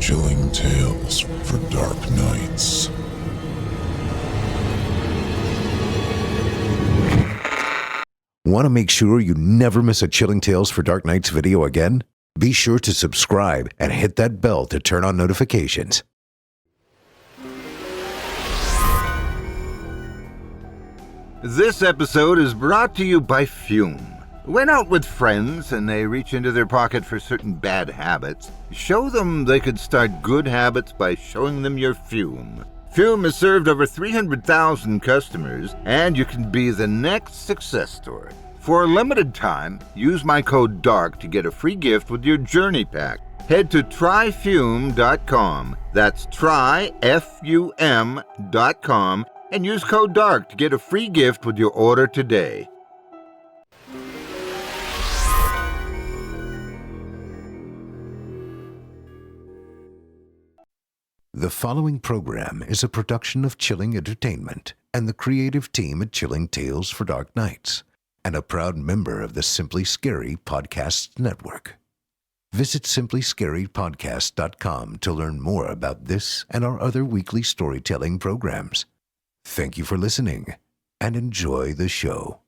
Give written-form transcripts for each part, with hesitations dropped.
Chilling tales for dark nights. Want to make sure you never miss a Chilling Tales for Dark Nights video again? Be sure to subscribe and hit that bell to turn on notifications. This episode is brought to you by Fume. Went out with friends and they reach into their pocket for certain bad habits. Show them they could start good habits by showing them your Fume. Fume has served over 300,000 customers, and you can be the next success story. For a limited time, use my code DARK to get a free gift with your Journey Pack. Head to tryfume.com. That's tryfum.com and use code DARK to get a free gift with your order today. The following program is a production of Chilling Entertainment and the creative team at Chilling Tales for Dark Nights, and a proud member of the Simply Scary Podcasts Network. Visit simplyscarypodcast.com to learn more about this and our other weekly storytelling programs. Thank you for listening, and enjoy the show.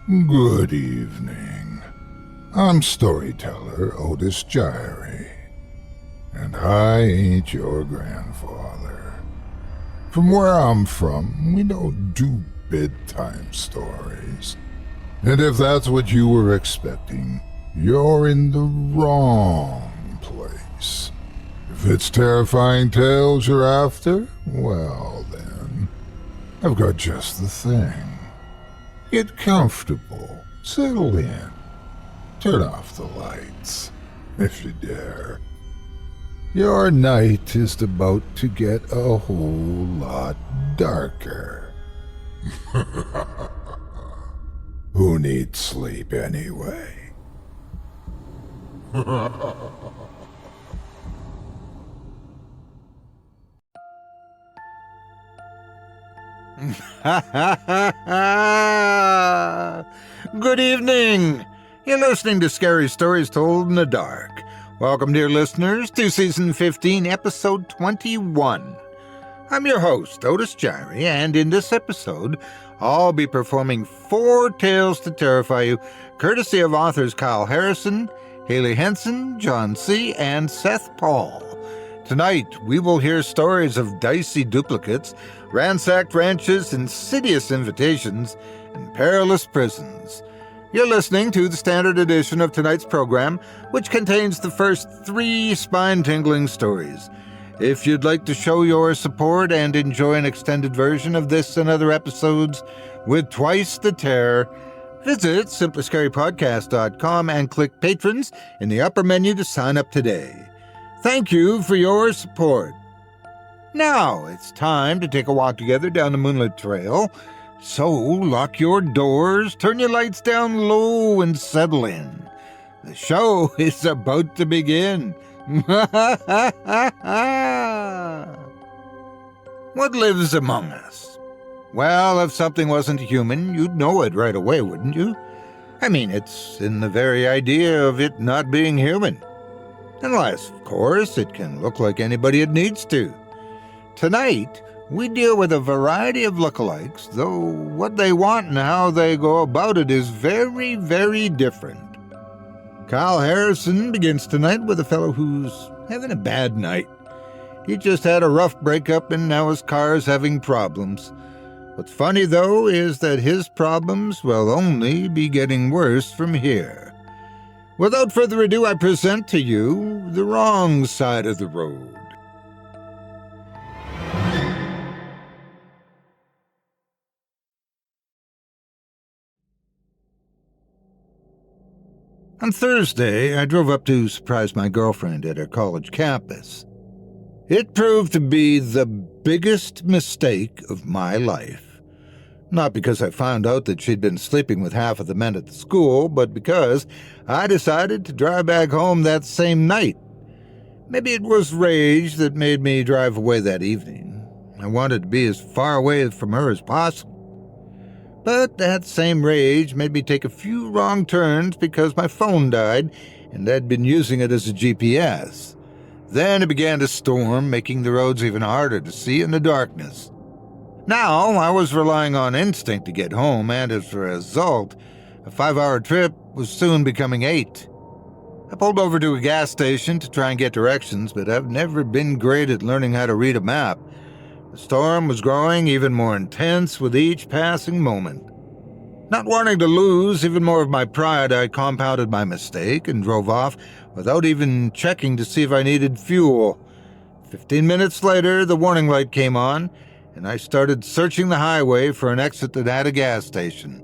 Good evening. I'm storyteller Otis Jiry, and I ain't your grandfather. From where I'm from, we don't do bedtime stories. And if that's what you were expecting, you're in the wrong place. If it's terrifying tales you're after, well then, I've got just the thing. Get comfortable, settle in, turn off the lights, if you dare. Your night is about to get a whole lot darker. Who needs sleep anyway? Good evening. You're listening to Scary Stories Told in the Dark. Welcome, dear listeners, to Season 15, Episode 21. I'm your host, Otis Jiry, and in this episode, I'll be performing 4 tales to terrify you, courtesy of authors Kyle Harrison, Hailey Henson, John C., and Seth Paul. Tonight, we will hear stories of dicey duplicates, ransacked ranches, insidious invitations, and perilous prisons. You're listening to the standard edition of tonight's program, which contains the first 3 spine-tingling stories. If you'd like to show your support and enjoy an extended version of this and other episodes with twice the terror, visit simplyscarypodcast.com and click Patrons in the upper menu to sign up today. Thank you for your support. Now it's time to take a walk together down the moonlit trail. So lock your doors, turn your lights down low, and settle in. The show is about to begin. What lives among us? Well, if something wasn't human, you'd know it right away, wouldn't you? I mean, it's in the very idea of it not being human. Unless, of course, it can look like anybody it needs to. Tonight, we deal with a variety of lookalikes, though what they want and how they go about it is very, very different. Kyle Harrison begins tonight with a fellow who's having a bad night. He just had a rough breakup and now his car's having problems. What's funny, though, is that his problems will only be getting worse from here. Without further ado, I present to you The Wrong Side of the Road. On Thursday, I drove up to surprise my girlfriend at her college campus. It proved to be the biggest mistake of my life. Not because I found out that she'd been sleeping with half of the men at the school, but because I decided to drive back home that same night. Maybe it was rage that made me drive away that evening. I wanted to be as far away from her as possible. But that same rage made me take a few wrong turns because my phone died and I'd been using it as a GPS. Then it began to storm, making the roads even harder to see in the darkness. Now I was relying on instinct to get home, and as a result, a 5-hour trip was soon becoming 8. I pulled over to a gas station to try and get directions, but I've never been great at learning how to read a map. The storm was growing even more intense with each passing moment. Not wanting to lose even more of my pride, I compounded my mistake and drove off without even checking to see if I needed fuel. 15 minutes later, the warning light came on, and I started searching the highway for an exit that had a gas station.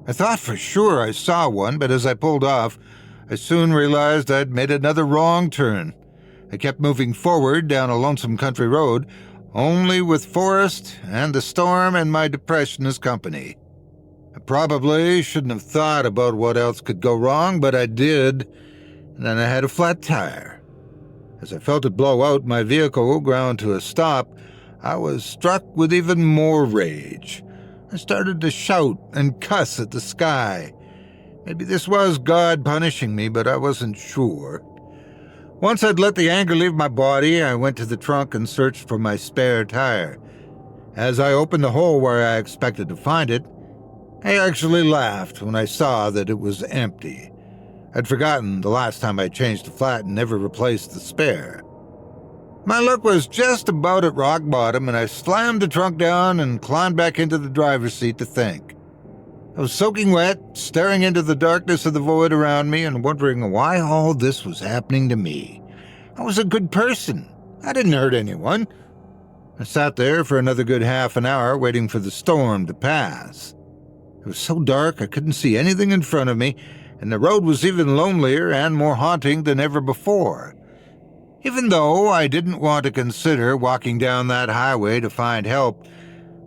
I thought for sure I saw one, but as I pulled off, I soon realized I'd made another wrong turn. I kept moving forward down a lonesome country road, only with forest and the storm and my depression as company. I probably shouldn't have thought about what else could go wrong, but I did, and then I had a flat tire. As I felt it blow out, my vehicle ground to a stop. I was struck with even more rage. I started to shout and cuss at the sky. Maybe this was God punishing me, but I wasn't sure. Once I'd let the anger leave my body, I went to the trunk and searched for my spare tire. As I opened the hole where I expected to find it, I actually laughed when I saw that it was empty. I'd forgotten the last time I changed a flat and never replaced the spare. My luck was just about at rock bottom, and I slammed the trunk down and climbed back into the driver's seat to think. I was soaking wet, staring into the darkness of the void around me and wondering why all this was happening to me. I was a good person. I didn't hurt anyone. I sat there for another good half an hour waiting for the storm to pass. It was so dark I couldn't see anything in front of me, and the road was even lonelier and more haunting than ever before. Even though I didn't want to consider walking down that highway to find help,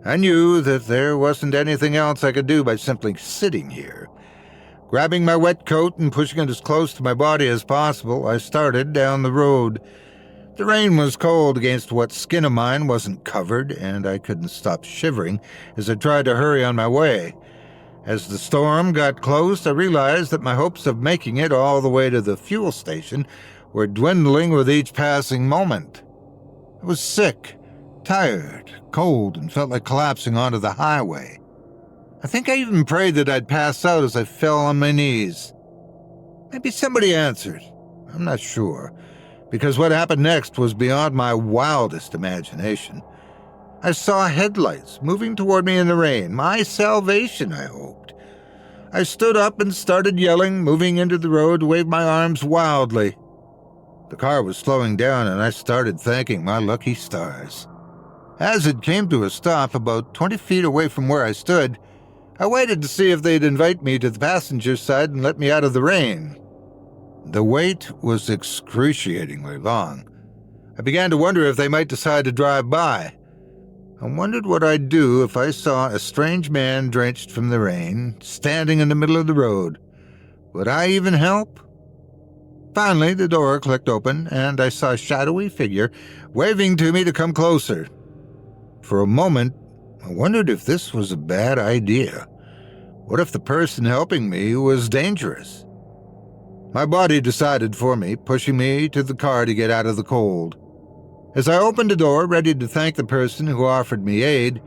I knew that there wasn't anything else I could do by simply sitting here. Grabbing my wet coat and pushing it as close to my body as possible, I started down the road. The rain was cold against what skin of mine wasn't covered, and I couldn't stop shivering as I tried to hurry on my way. As the storm got close, I realized that my hopes of making it all the way to the fuel station were dwindling with each passing moment. I was sick, tired, cold, and felt like collapsing onto the highway. I think I even prayed that I'd pass out as I fell on my knees. Maybe somebody answered. I'm not sure, because what happened next was beyond my wildest imagination. I saw headlights moving toward me in the rain, my salvation, I hoped. I stood up and started yelling, moving into the road to wave my arms wildly. The car was slowing down, and I started thanking my lucky stars. As it came to a stop about 20 feet away from where I stood, I waited to see if they'd invite me to the passenger side and let me out of the rain. The wait was excruciatingly long. I began to wonder if they might decide to drive by. I wondered what I'd do if I saw a strange man drenched from the rain, standing in the middle of the road. Would I even help? Finally, the door clicked open, and I saw a shadowy figure waving to me to come closer. For a moment, I wondered if this was a bad idea. What if the person helping me was dangerous? My body decided for me, pushing me to the car to get out of the cold. As I opened the door, ready to thank the person who offered me aid,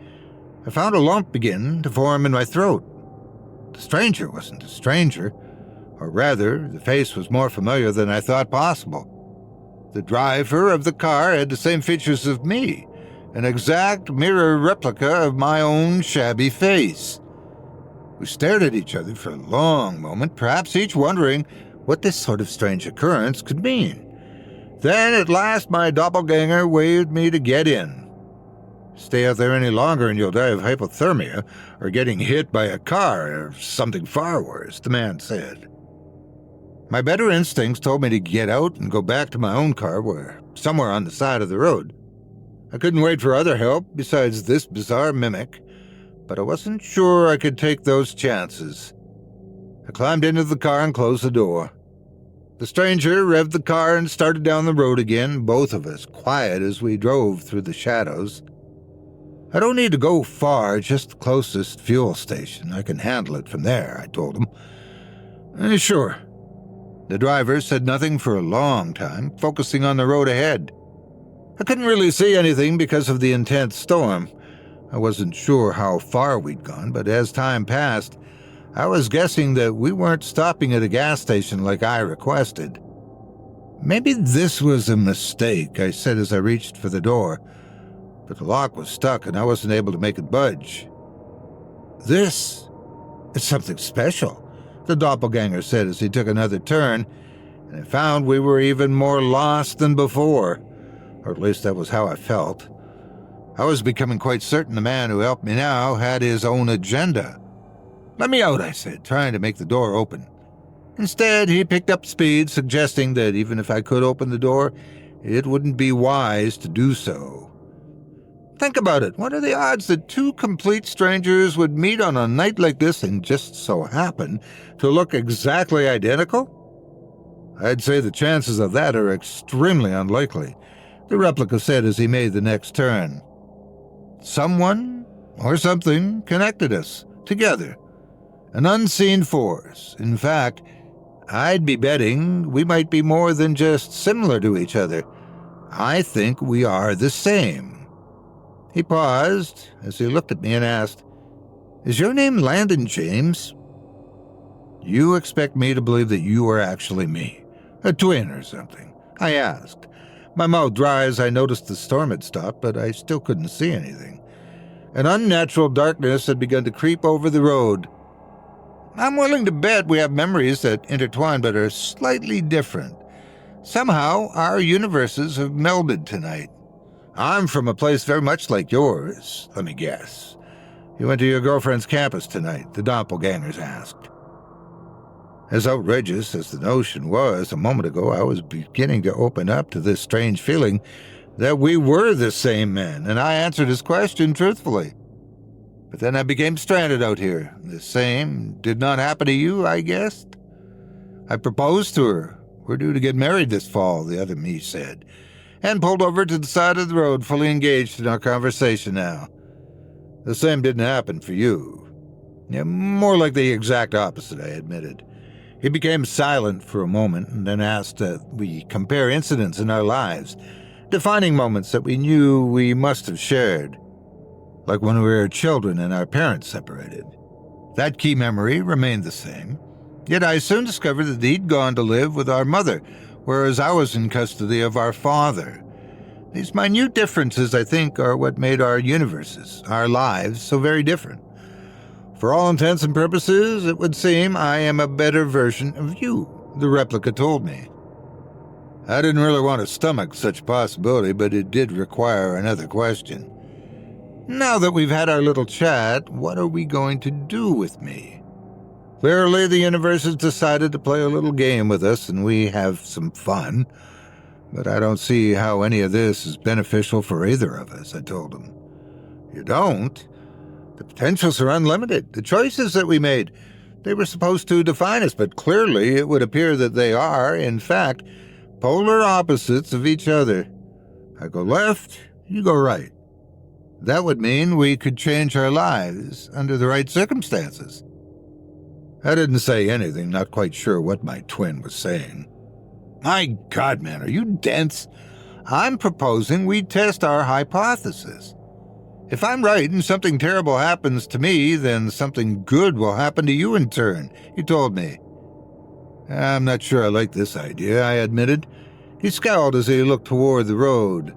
I found a lump begin to form in my throat. The stranger wasn't a stranger, or rather, the face was more familiar than I thought possible. The driver of the car had the same features of me, an exact mirror replica of my own shabby face. We stared at each other for a long moment, perhaps each wondering what this sort of strange occurrence could mean. Then, at last, my doppelganger waved me to get in. Stay out there any longer and you'll die of hypothermia or getting hit by a car or something far worse, the man said. My better instincts told me to get out and go back to my own car, somewhere on the side of the road. I couldn't wait for other help besides this bizarre mimic, but I wasn't sure I could take those chances. I climbed into the car and closed the door. The stranger revved the car and started down the road again, both of us quiet as we drove through the shadows. "I don't need to go far, just the closest fuel station. I can handle it from there," I told him. Sure." The driver said nothing for a long time, focusing on the road ahead. I couldn't really see anything because of the intense storm. I wasn't sure how far we'd gone, but as time passed, I was guessing that we weren't stopping at a gas station like I requested. "Maybe this was a mistake," I said as I reached for the door, but the lock was stuck and I wasn't able to make it budge. "This is something special," the doppelganger said as he took another turn, and I found we were even more lost than before, or at least that was how I felt. I was becoming quite certain the man who helped me now had his own agenda. "Let me out," I said, trying to make the door open. Instead, he picked up speed, suggesting that even if I could open the door, it wouldn't be wise to do so. Think about it. What are the odds that two complete strangers would meet on a night like this and just so happen to look exactly identical? "I'd say the chances of that are extremely unlikely," the replica said as he made the next turn. Someone or something connected us together. An unseen force. In fact, I'd be betting we might be more than just similar to each other. I think we are the same. He paused as he looked at me and asked, "Is your name Landon James?" "You expect me to believe that you are actually me, a twin or something?" I asked. My mouth dry as I noticed the storm had stopped, but I still couldn't see anything. An unnatural darkness had begun to creep over the road. "I'm willing to bet we have memories that intertwine but are slightly different. Somehow, our universes have melded tonight. I'm from a place very much like yours, let me guess. You went to your girlfriend's campus tonight," the doppelgangers asked. As outrageous as the notion was a moment ago, I was beginning to open up to this strange feeling that we were the same men, and I answered his question truthfully. But then I became stranded out here. The same did not happen to you, I guessed? I proposed to her. "We're due to get married this fall," the other me said, and pulled over to the side of the road, fully engaged in our conversation now. "The same didn't happen for you." "Yeah, more like the exact opposite," I admitted. He became silent for a moment and then asked that we compare incidents in our lives, defining moments that we knew we must have shared, like when we were children and our parents separated. That key memory remained the same, yet I soon discovered that he'd gone to live with our mother, whereas I was in custody of our father. These minute differences, I think, are what made our universes, our lives, so very different. For all intents and purposes, it would seem I am a better version of you, the replica told me. I didn't really want to stomach such a possibility, but it did require another question. "Now that we've had our little chat, what are we going to do with me?" Clearly, the universe has decided to play a little game with us, and we have some fun. But I don't see how any of this is beneficial for either of us, I told him. "You don't? The potentials are unlimited. The choices that we made, they were supposed to define us, but clearly it would appear that they are, in fact, polar opposites of each other. I go left, you go right. That would mean we could change our lives under the right circumstances." I didn't say anything, not quite sure what my twin was saying. "My God, man, are you dense? I'm proposing we test our hypothesis. If I'm right and something terrible happens to me, then something good will happen to you in turn," he told me. "I'm not sure I like this idea," I admitted. He scowled as he looked toward the road.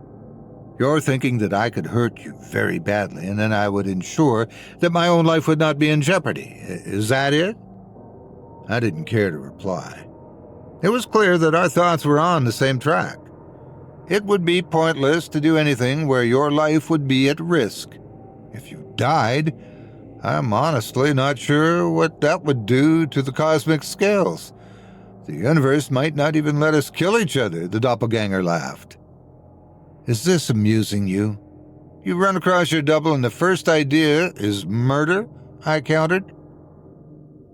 "You're thinking that I could hurt you very badly, and then I would ensure that my own life would not be in jeopardy. Is that it?" I didn't care to reply. It was clear that our thoughts were on the same track. It would be pointless to do anything where your life would be at risk. If you died, I'm honestly not sure what that would do to the cosmic scales. The universe might not even let us kill each other, the doppelganger laughed. "Is this amusing you? You run across your double and the first idea is murder?" I countered.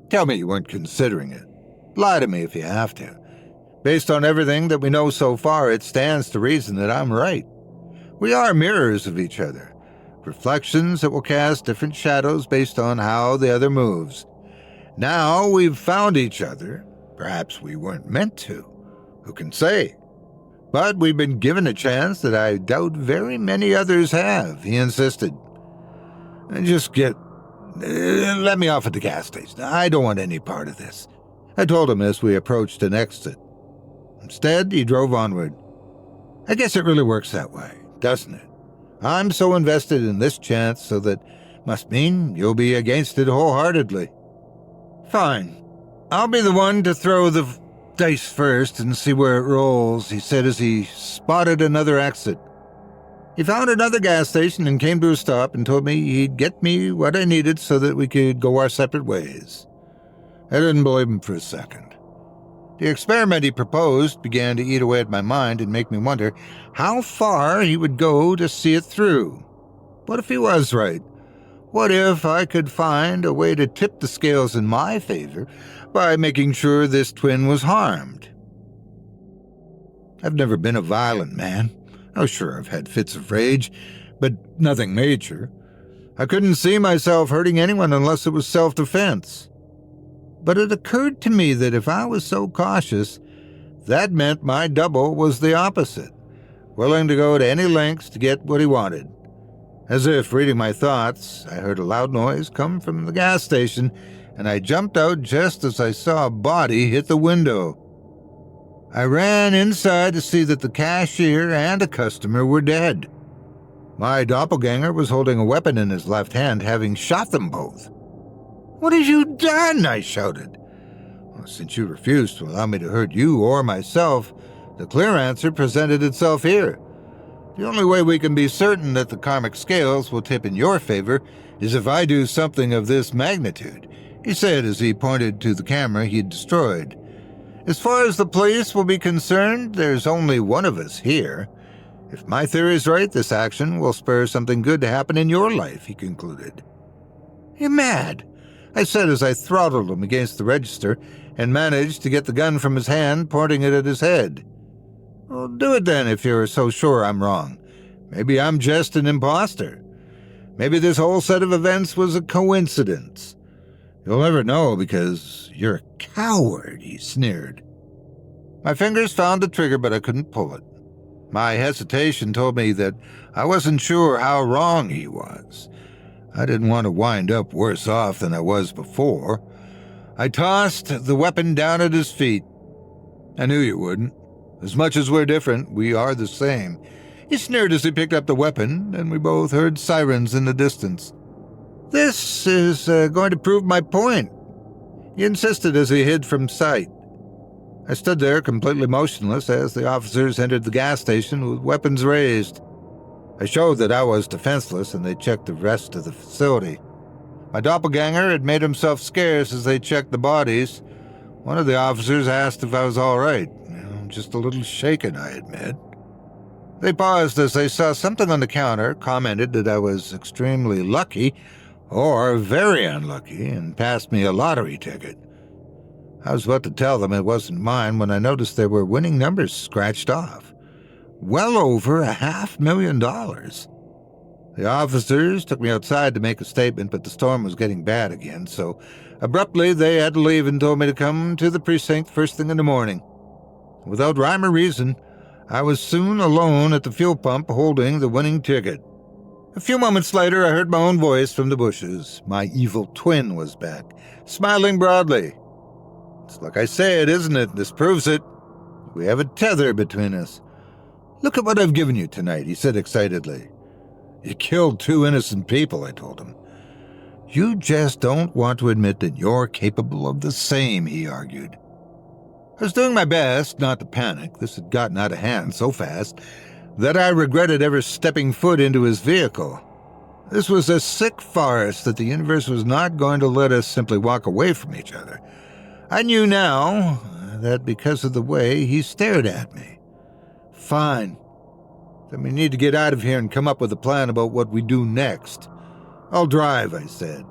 "Tell me you weren't considering it. Lie to me if you have to. Based on everything that we know so far, it stands to reason that I'm right. We are mirrors of each other, reflections that will cast different shadows based on how the other moves. Now we've found each other. Perhaps we weren't meant to. Who can say? But we've been given a chance that I doubt very many others have, he insisted. Let me off at the gas station. I don't want any part of this, I told him as we approached an exit. Instead, he drove onward. I guess it really works that way, doesn't it? I'm so invested in this chance, so that must mean you'll be against it wholeheartedly. Fine. I'll be the one to throw the dice first and see where it rolls, he said as he spotted another exit. He found another gas station and came to a stop and told me he'd get me what I needed so that we could go our separate ways. I didn't believe him for a second. The experiment he proposed began to eat away at my mind and make me wonder how far he would go to see it through. What if he was right? What if I could find a way to tip the scales in my favor by making sure this twin was harmed? I've never been a violent man. Oh, sure, I've had fits of rage, but nothing major. I couldn't see myself hurting anyone unless it was self-defense. But it occurred to me that if I was so cautious, that meant my double was the opposite, willing to go to any lengths to get what he wanted. As if reading my thoughts, I heard a loud noise come from the gas station, and I jumped out just as I saw a body hit the window. I ran inside to see that the cashier and a customer were dead. My doppelganger was holding a weapon in his left hand, having shot them both. "What have you done?" I shouted. Well, since you refused to allow me to hurt you or myself, the clear answer presented itself here. The only way we can be certain that the karmic scales will tip in your favor is if I do something of this magnitude, he said as he pointed to the camera he'd destroyed. As far as the police will be concerned, there's only one of us here. If my theory is right, this action will spur something good to happen in your life, he concluded. You're mad, I said as I throttled him against the register and managed to get the gun from his hand, pointing it at his head. Well, do it then if you're so sure I'm wrong. Maybe I'm just an imposter. Maybe this whole set of events was a coincidence. You'll never know because you're a coward, he sneered. My fingers found the trigger, but I couldn't pull it. My hesitation told me that I wasn't sure how wrong he was. I didn't want to wind up worse off than I was before. I tossed the weapon down at his feet. I knew you wouldn't. As much as we're different, we are the same. He sneered as he picked up the weapon, and we both heard sirens in the distance. This is going to prove my point, he insisted as he hid from sight. I stood there completely motionless as the officers entered the gas station with weapons raised. I showed that I was defenseless, and they checked the rest of the facility. My doppelganger had made himself scarce as they checked the bodies. One of the officers asked if I was all right. Just a little shaken, I admit. They paused as they saw something on the counter, commented that I was extremely lucky or very unlucky, and passed me a lottery ticket. I was about to tell them it wasn't mine when I noticed there were winning numbers scratched off. Well over $500,000. The officers took me outside to make a statement, but the storm was getting bad again, so abruptly they had to leave and told me to come to the precinct first thing in the morning. Without rhyme or reason, I was soon alone at the fuel pump holding the winning ticket. A few moments later, I heard my own voice from the bushes. My evil twin was back, smiling broadly. It's like I said, isn't it? This proves it. We have a tether between us. Look at what I've given you tonight, he said excitedly. You killed 2 innocent people, I told him. You just don't want to admit that you're capable of the same, he argued. I was doing my best not to panic. This had gotten out of hand so fast that I regretted ever stepping foot into his vehicle. This was a sick farce that the universe was not going to let us simply walk away from each other. I knew now that because of the way he stared at me. Fine. Then we need to get out of here and come up with a plan about what we do next. I'll drive, I said.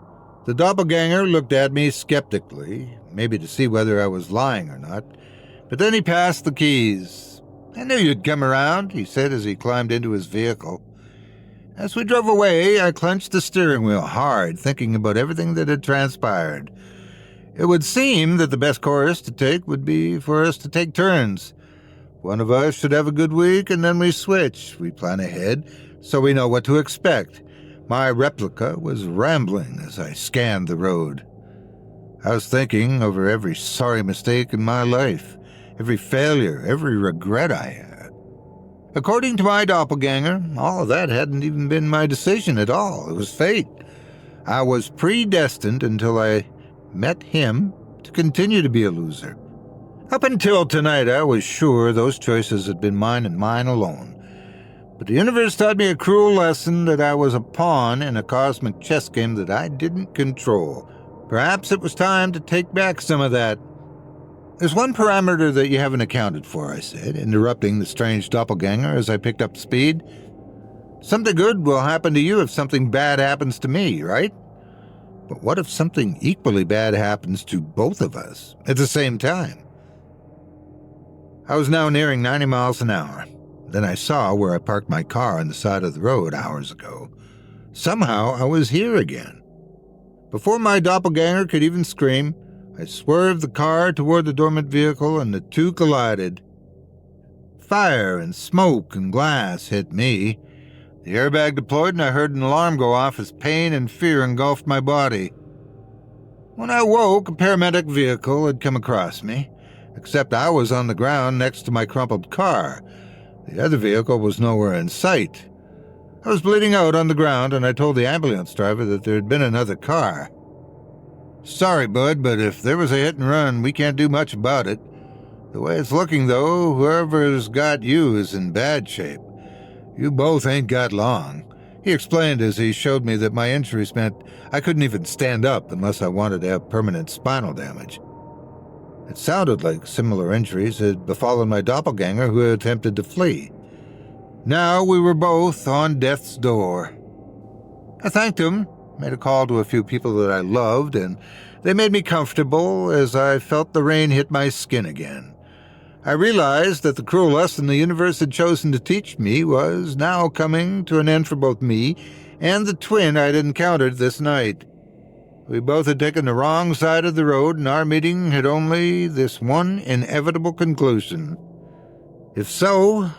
The doppelganger looked at me skeptically, maybe to see whether I was lying or not, But then he passed the keys. "I knew you'd come around," he said as he climbed into his vehicle. As we drove away, I clenched the steering wheel hard, thinking about everything that had transpired. It would seem that the best course to take would be for us to take turns. One of us should have a good week, and then we switch. We plan ahead, so we know what to expect. My replica was rambling as I scanned the road. I was thinking over every sorry mistake in my life, every failure, every regret I had. According to my doppelganger, all of that hadn't even been my decision at all. It was fate. I was predestined until I met him to continue to be a loser. Up until tonight, I was sure those choices had been mine and mine alone. But the universe taught me a cruel lesson that I was a pawn in a cosmic chess game that I didn't control. Perhaps it was time to take back some of that. "There's one parameter that you haven't accounted for," I said, interrupting the strange doppelganger as I picked up speed. "Something good will happen to you if something bad happens to me, right? But what if something equally bad happens to both of us at the same time?" I was now nearing 90 miles an hour. Then I saw where I parked my car on the side of the road hours ago. Somehow I was here again. Before my doppelganger could even scream, I swerved the car toward the dormant vehicle and the two collided. Fire and smoke and glass hit me. The airbag deployed and I heard an alarm go off as pain and fear engulfed my body. When I woke, a paramedic vehicle had come across me, except I was on the ground next to my crumpled car. The other vehicle was nowhere in sight. I was bleeding out on the ground and I told the ambulance driver that there had been another car. "Sorry, bud, but if there was a hit and run, we can't do much about it. The way it's looking, though, whoever's got you is in bad shape. You both ain't got long," he explained as he showed me that my injuries meant I couldn't even stand up unless I wanted to have permanent spinal damage. It sounded like similar injuries had befallen my doppelganger who had attempted to flee. Now we were both on death's door. I thanked him, made a call to a few people that I loved, and they made me comfortable as I felt the rain hit my skin again. I realized that the cruel lesson the universe had chosen to teach me was now coming to an end for both me and the twin I'd encountered this night. We both had taken the wrong side of the road, and our meeting had only this one inevitable conclusion. If so,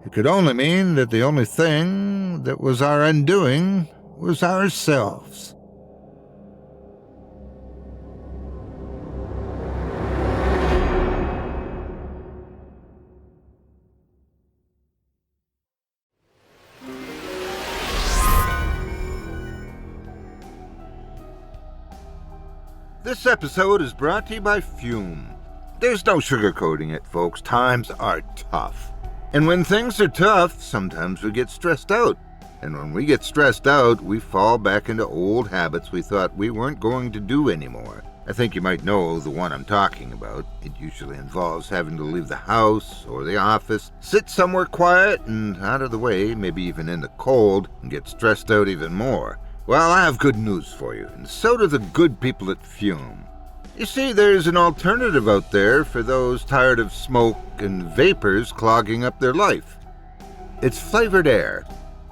it could only mean that the only thing that was our undoing was ourselves. This episode is brought to you by Fume. There's no sugarcoating it, folks. Times are tough. And when things are tough, sometimes we get stressed out. And when we get stressed out, we fall back into old habits we thought we weren't going to do anymore. I think you might know the one I'm talking about. It usually involves having to leave the house or the office, sit somewhere quiet and out of the way, maybe even in the cold, and get stressed out even more. Well, I have good news for you, and so do the good people at Fume. You see, there's an alternative out there for those tired of smoke and vapors clogging up their life. It's flavored air.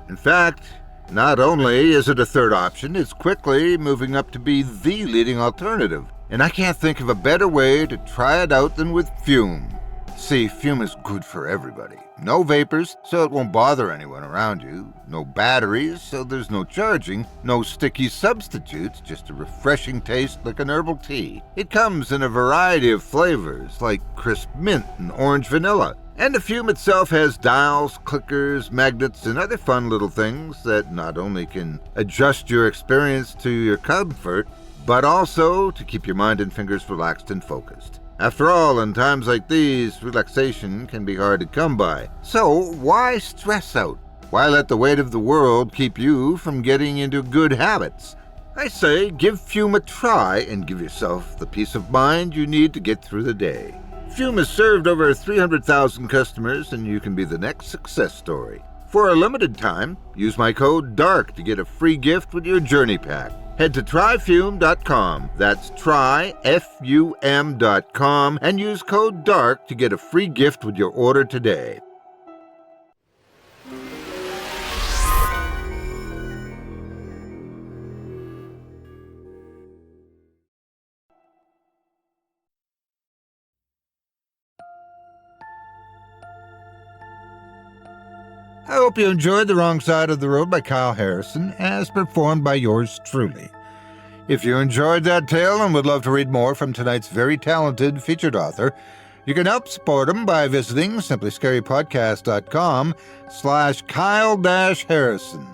In fact, not only is it a third option, it's quickly moving up to be the leading alternative. And I can't think of a better way to try it out than with Fume. See, Fume is good for everybody. No vapors, so it won't bother anyone around you. No batteries, so there's no charging. No sticky substitutes, just a refreshing taste like an herbal tea. It comes in a variety of flavors, like crisp mint and orange vanilla. And the Fume itself has dials, clickers, magnets, and other fun little things that not only can adjust your experience to your comfort, but also to keep your mind and fingers relaxed and focused. After all, in times like these, relaxation can be hard to come by. So why stress out? Why let the weight of the world keep you from getting into good habits? I say give Fume a try and give yourself the peace of mind you need to get through the day. Fume has served over 300,000 customers, and you can be the next success story. For a limited time, use my code DARK to get a free gift with your Journey Pack. Head to tryfume.com, that's tryfum.com, and use code DARK to get a free gift with your order today. I hope you enjoyed The Wrong Side of the Road by Kyle Harrison, as performed by yours truly. If you enjoyed that tale and would love to read more from tonight's very talented featured author, you can help support him by visiting simplyscarypodcast.com/Kyle-Harrison.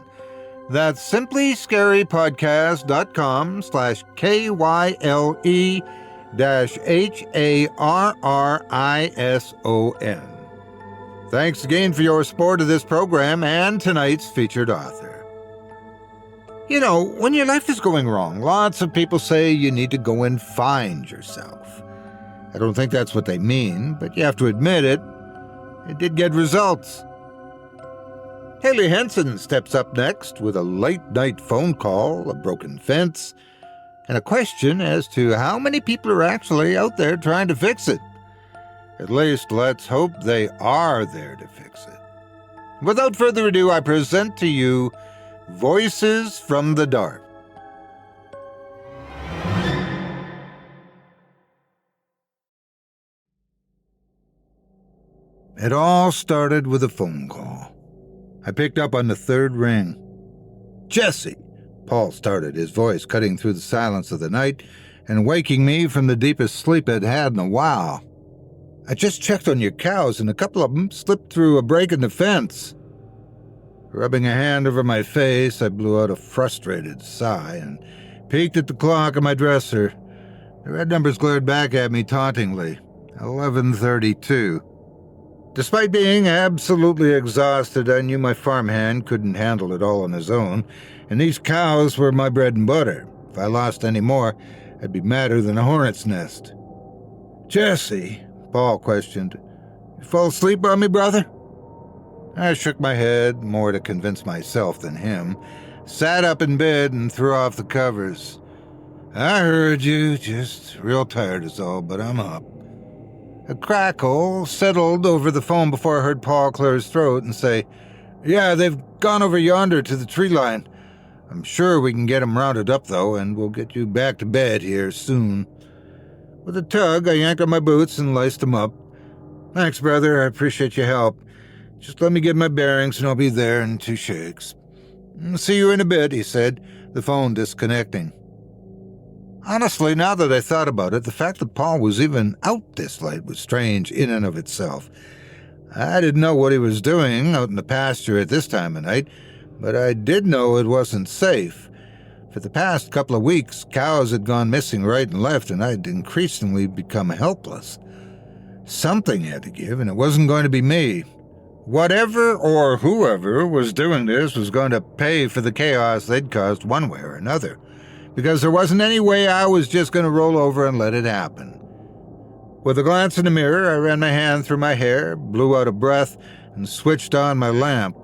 That's simplyscarypodcast.com/KYLE-HARRISON. Thanks again for your support of this program and tonight's featured author. You know, when your life is going wrong, lots of people say you need to go and find yourself. I don't think that's what they mean, but you have to admit it did get results. Hailey Henson steps up next with a late-night phone call, a broken fence, and a question as to how many people are actually out there trying to fix it. At least, let's hope they are there to fix it. Without further ado, I present to you Voices from the Dark. It all started with a phone call. I picked up on the third ring. "Jesse," Paul started, his voice cutting through the silence of the night and waking me from the deepest sleep I'd had in a while. "I just checked on your cows, and a couple of them slipped through a break in the fence." Rubbing a hand over my face, I blew out a frustrated sigh and peeked at the clock on my dresser. The red numbers glared back at me tauntingly. 11:32. Despite being absolutely exhausted, I knew my farmhand couldn't handle it all on his own, and these cows were my bread and butter. If I lost any more, I'd be madder than a hornet's nest. "Jesse," Paul questioned, "you fall asleep on me, brother?" I shook my head, more to convince myself than him, sat up in bed and threw off the covers. "I heard you, just real tired is all, but I'm up." A crackle settled over the phone before I heard Paul clear his throat and say, "Yeah, they've gone over yonder to the tree line. I'm sure we can get 'em rounded up, though, and we'll get you back to bed here soon." With a tug, I yanked on my boots and laced them up. "Thanks, brother. I appreciate your help. Just let me get my bearings and I'll be there in 2 shakes." "See you in a bit," he said, the phone disconnecting. Honestly, now that I thought about it, the fact that Paul was even out this late was strange in and of itself. I didn't know what he was doing out in the pasture at this time of night, but I did know it wasn't safe. For the past couple of weeks, cows had gone missing right and left, and I'd increasingly become helpless. Something had to give, and it wasn't going to be me. Whatever or whoever was doing this was going to pay for the chaos they'd caused one way or another, because there wasn't any way I was just going to roll over and let it happen. With a glance in the mirror, I ran my hand through my hair, blew out a breath, and switched on my lamp.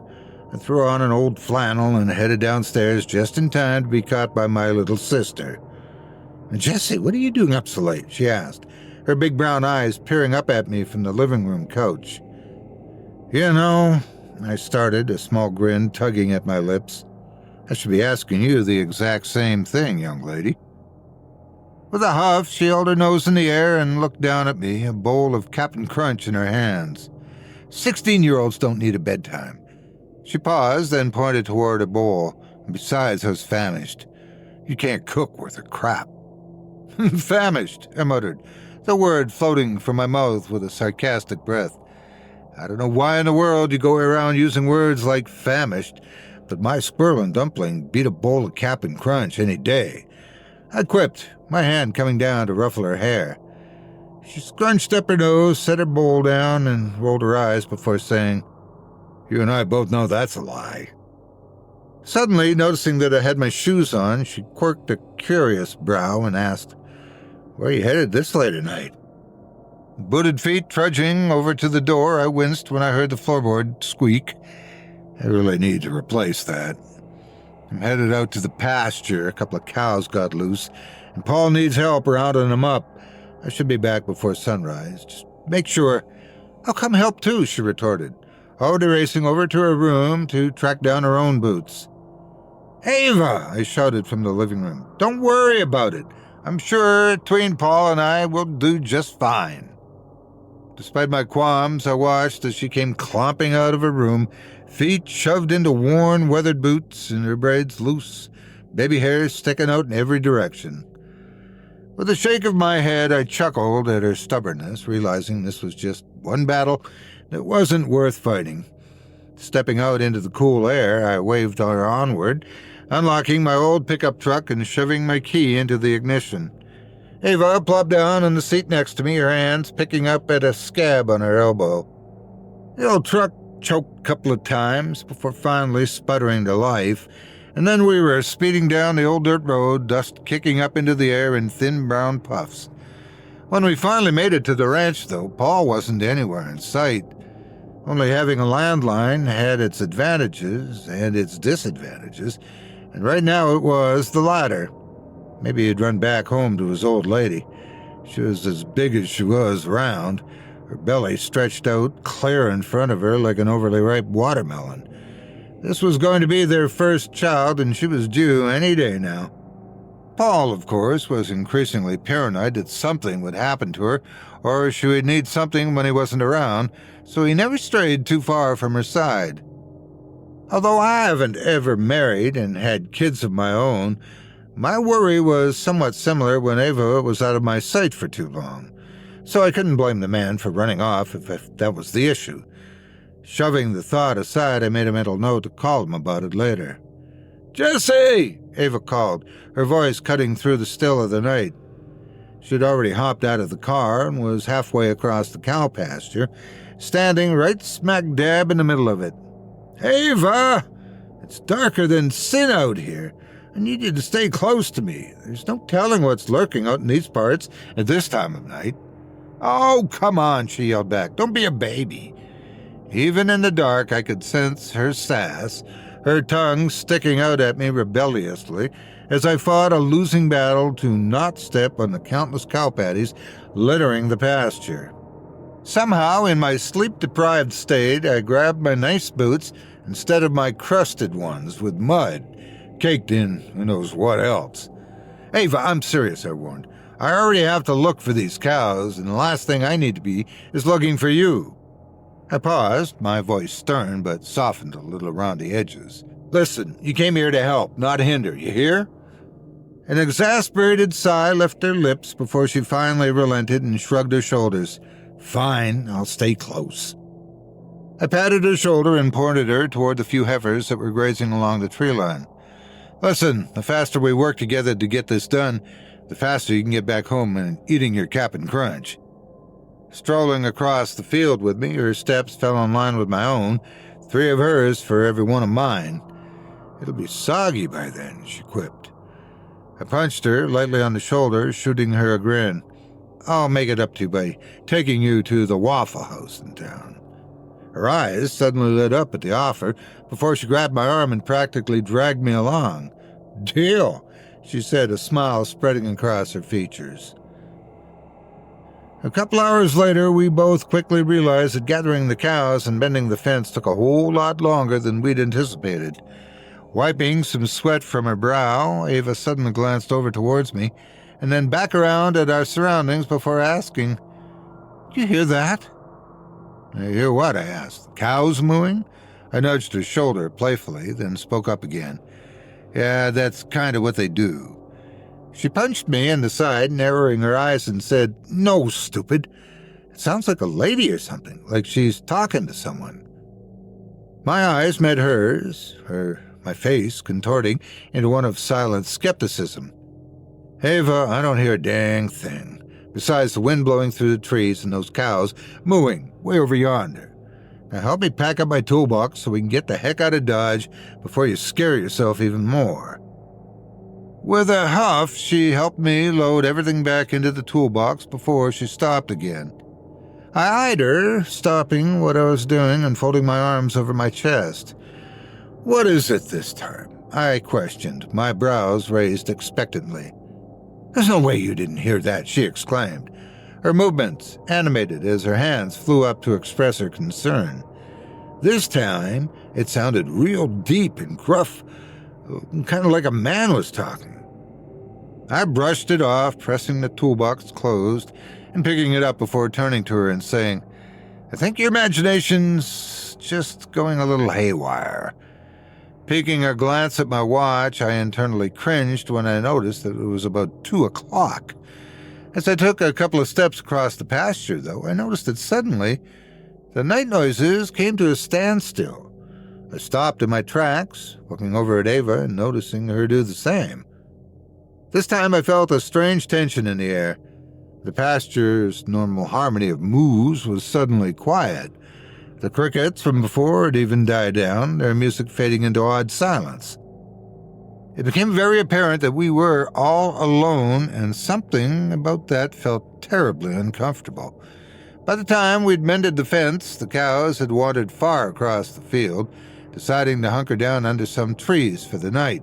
I threw on an old flannel and headed downstairs just in time to be caught by my little sister. "Jesse, what are you doing up so late?" she asked, her big brown eyes peering up at me from the living room couch. "You know," I started, a small grin tugging at my lips, "I should be asking you the exact same thing, young lady." With a huff, she held her nose in the air and looked down at me, a bowl of Cap'n Crunch in her hands. 16-year-olds don't need a bedtime." She paused, then pointed toward a bowl. "Besides, I was famished. You can't cook worth a crap." "Famished," I muttered, the word floating from my mouth with a sarcastic breath. I don't know why in the world you go around using words like famished, but my squirrel and dumpling beat a bowl of Cap'n Crunch any day. I quipped, my hand coming down to ruffle her hair. She scrunched up her nose, set her bowl down, and rolled her eyes before saying, "You and I both know that's a lie." Suddenly, noticing that I had my shoes on, she quirked a curious brow and asked, "Where are you headed this late at night?" Booted feet trudging over to the door, I winced when I heard the floorboard squeak. I really need to replace that. I'm headed out to the pasture. A couple of cows got loose, and Paul needs help rounding them up. I should be back before sunrise. Just make sure. I'll come help too, she retorted, already racing over to her room to track down her own boots. Ava, I shouted from the living room. Don't worry about it. I'm sure between Paul and I we'll do just fine. Despite my qualms, I watched as she came clomping out of her room, feet shoved into worn, weathered boots and her braids loose, baby hairs sticking out in every direction. With a shake of my head, I chuckled at her stubbornness, realizing this was just one battle that wasn't worth fighting. Stepping out into the cool air, I waved her onward, unlocking my old pickup truck and shoving my key into the ignition. Ava plopped down on the seat next to me, her hands picking up at a scab on her elbow. The old truck choked a couple of times before finally sputtering to life, and then we were speeding down the old dirt road, dust kicking up into the air in thin brown puffs. When we finally made it to the ranch, though, Paul wasn't anywhere in sight. Only having a landline had its advantages and its disadvantages, and right now it was the latter. Maybe he'd run back home to his old lady. She was as big as she was round, her belly stretched out clear in front of her like an overly ripe watermelon. This was going to be their first child, and she was due any day now. Paul, of course, was increasingly paranoid that something would happen to her, or she would need something when he wasn't around, so he never strayed too far from her side. Although I haven't ever married and had kids of my own, my worry was somewhat similar when Ava was out of my sight for too long, so I couldn't blame the man for running off if that was the issue. Shoving the thought aside, I made a mental note to call him about it later. "Jesse!" Ava called, her voice cutting through the still of the night. She'd already hopped out of the car and was halfway across the cow pasture, standing right smack dab in the middle of it. "Ava! It's darker than sin out here. I need you to stay close to me. There's no telling what's lurking out in these parts at this time of night." "Oh, come on," she yelled back. "Don't be a baby." Even in the dark, I could sense her sass, her tongue sticking out at me rebelliously as I fought a losing battle to not step on the countless cow patties littering the pasture. Somehow, in my sleep-deprived state, I grabbed my nice boots instead of my crusted ones with mud, caked in who knows what else. "Ava, I'm serious," I warned. "I already have to look for these cows, and the last thing I need to be is looking for you." I paused, my voice stern but softened a little around the edges. "Listen, you came here to help, not hinder, you hear?" An exasperated sigh left her lips before she finally relented and shrugged her shoulders. "Fine, I'll stay close." I patted her shoulder and pointed her toward the few heifers that were grazing along the tree line. "Listen, the faster we work together to get this done, the faster you can get back home and eating your Cap'n Crunch." Strolling across the field with me, her steps fell in line with my own, 3 of hers for every one of mine. "It'll be soggy by then," she quipped. I punched her lightly on the shoulder, shooting her a grin. "I'll make it up to you by taking you to the Waffle House in town." Her eyes suddenly lit up at the offer before she grabbed my arm and practically dragged me along. "Deal," she said, a smile spreading across her features. A couple hours later, we both quickly realized that gathering the cows and mending the fence took a whole lot longer than we'd anticipated. Wiping some sweat from her brow, Ava suddenly glanced over towards me, and then back around at our surroundings before asking, "Do you hear that?" "I hear what?" I asked. "Cows mooing?" I nudged her shoulder playfully, then spoke up again. "Yeah, that's kind of what they do." She punched me in the side, narrowing her eyes, and said, "No, stupid. It sounds like a lady or something, like she's talking to someone." My eyes met hers, my face contorting into one of silent skepticism. "Ava, I don't hear a dang thing, besides the wind blowing through the trees and those cows mooing way over yonder. Now help me pack up my toolbox so we can get the heck out of Dodge before you scare yourself even more." With a huff, she helped me load everything back into the toolbox before she stopped again. I eyed her, stopping what I was doing and folding my arms over my chest. "What is it this time? I questioned, my brows raised expectantly. "There's no way you didn't hear that," she exclaimed, her movements animated as her hands flew up to express her concern. This time, it sounded real deep and gruff, kind of like a man was talking. I brushed it off, pressing the toolbox closed and picking it up before turning to her and saying, "I think your imagination's just going a little haywire." Peeking a glance at my watch, I internally cringed when I noticed that it was about 2 o'clock. As I took a couple of steps across the pasture, though, I noticed that suddenly the night noises came to a standstill. I stopped in my tracks, looking over at Ava and noticing her do the same. This time I felt a strange tension in the air. The pasture's normal harmony of moos was suddenly quiet. The crickets from before had even died down, their music fading into odd silence. It became very apparent that we were all alone, and something about that felt terribly uncomfortable. By the time we'd mended the fence, the cows had wandered far across the field, deciding to hunker down under some trees for the night.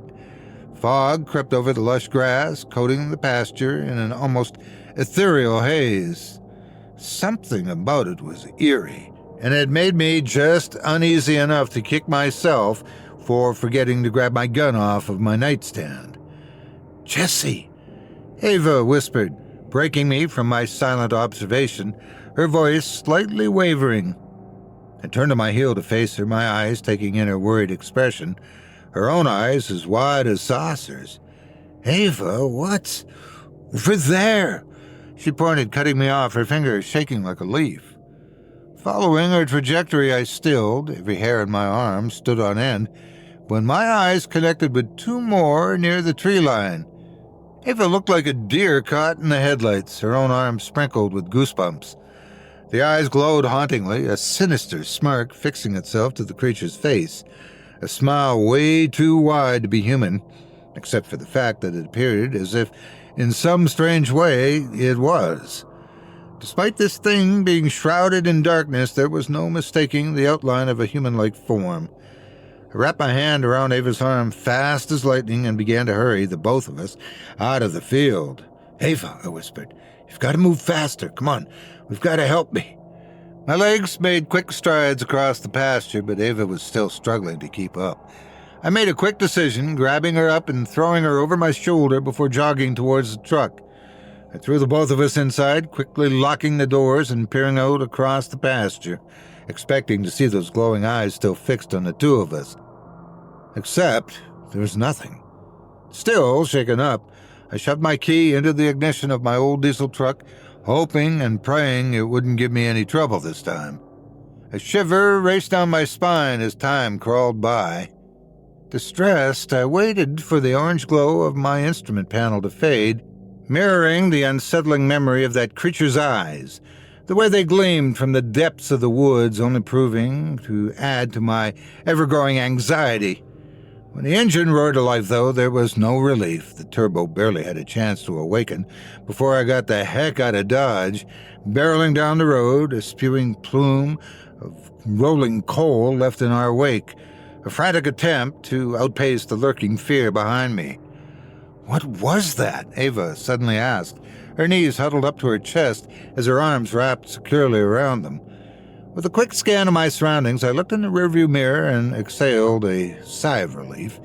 Fog crept over the lush grass, coating the pasture in an almost ethereal haze. Something about it was eerie, and it made me just uneasy enough to kick myself for forgetting to grab my gun off of my nightstand. "Jesse," Ava whispered, breaking me from my silent observation, her voice slightly wavering. I turned on my heel to face her, my eyes taking in her worried expression, her own eyes as wide as saucers. "Ava, what's over there?" She pointed, cutting me off, her fingers shaking like a leaf. Following her trajectory, I stilled, every hair in my arm stood on end, when my eyes connected with 2 more near the tree line. Ava looked like a deer caught in the headlights, her own arm sprinkled with goosebumps. The eyes glowed hauntingly, a sinister smirk fixing itself to the creature's face, a smile way too wide to be human, except for the fact that it appeared as if, in some strange way, it was. Despite this thing being shrouded in darkness, there was no mistaking the outline of a human-like form. I wrapped my hand around Ava's arm fast as lightning and began to hurry the both of us out of the field. "Ava," I whispered, "you've got to move faster. Come on, we've got to help me." My legs made quick strides across the pasture, but Ava was still struggling to keep up. I made a quick decision, grabbing her up and throwing her over my shoulder before jogging towards the truck. I threw the both of us inside, quickly locking the doors and peering out across the pasture, expecting to see those glowing eyes still fixed on the 2 of us. Except there was nothing. Still shaken up, I shoved my key into the ignition of my old diesel truck, hoping and praying it wouldn't give me any trouble this time. A shiver raced down my spine as time crawled by. Distressed, I waited for the orange glow of my instrument panel to fade, mirroring the unsettling memory of that creature's eyes, the way they gleamed from the depths of the woods, only proving to add to my ever-growing anxiety. When the engine roared to life, though, there was no relief. The turbo barely had a chance to awaken before I got the heck out of Dodge, barreling down the road, a spewing plume of rolling coal left in our wake, a frantic attempt to outpace the lurking fear behind me. "What was that?" Ava suddenly asked, her knees huddled up to her chest as her arms wrapped securely around them. With a quick scan of my surroundings, I looked in the rearview mirror and exhaled a sigh of relief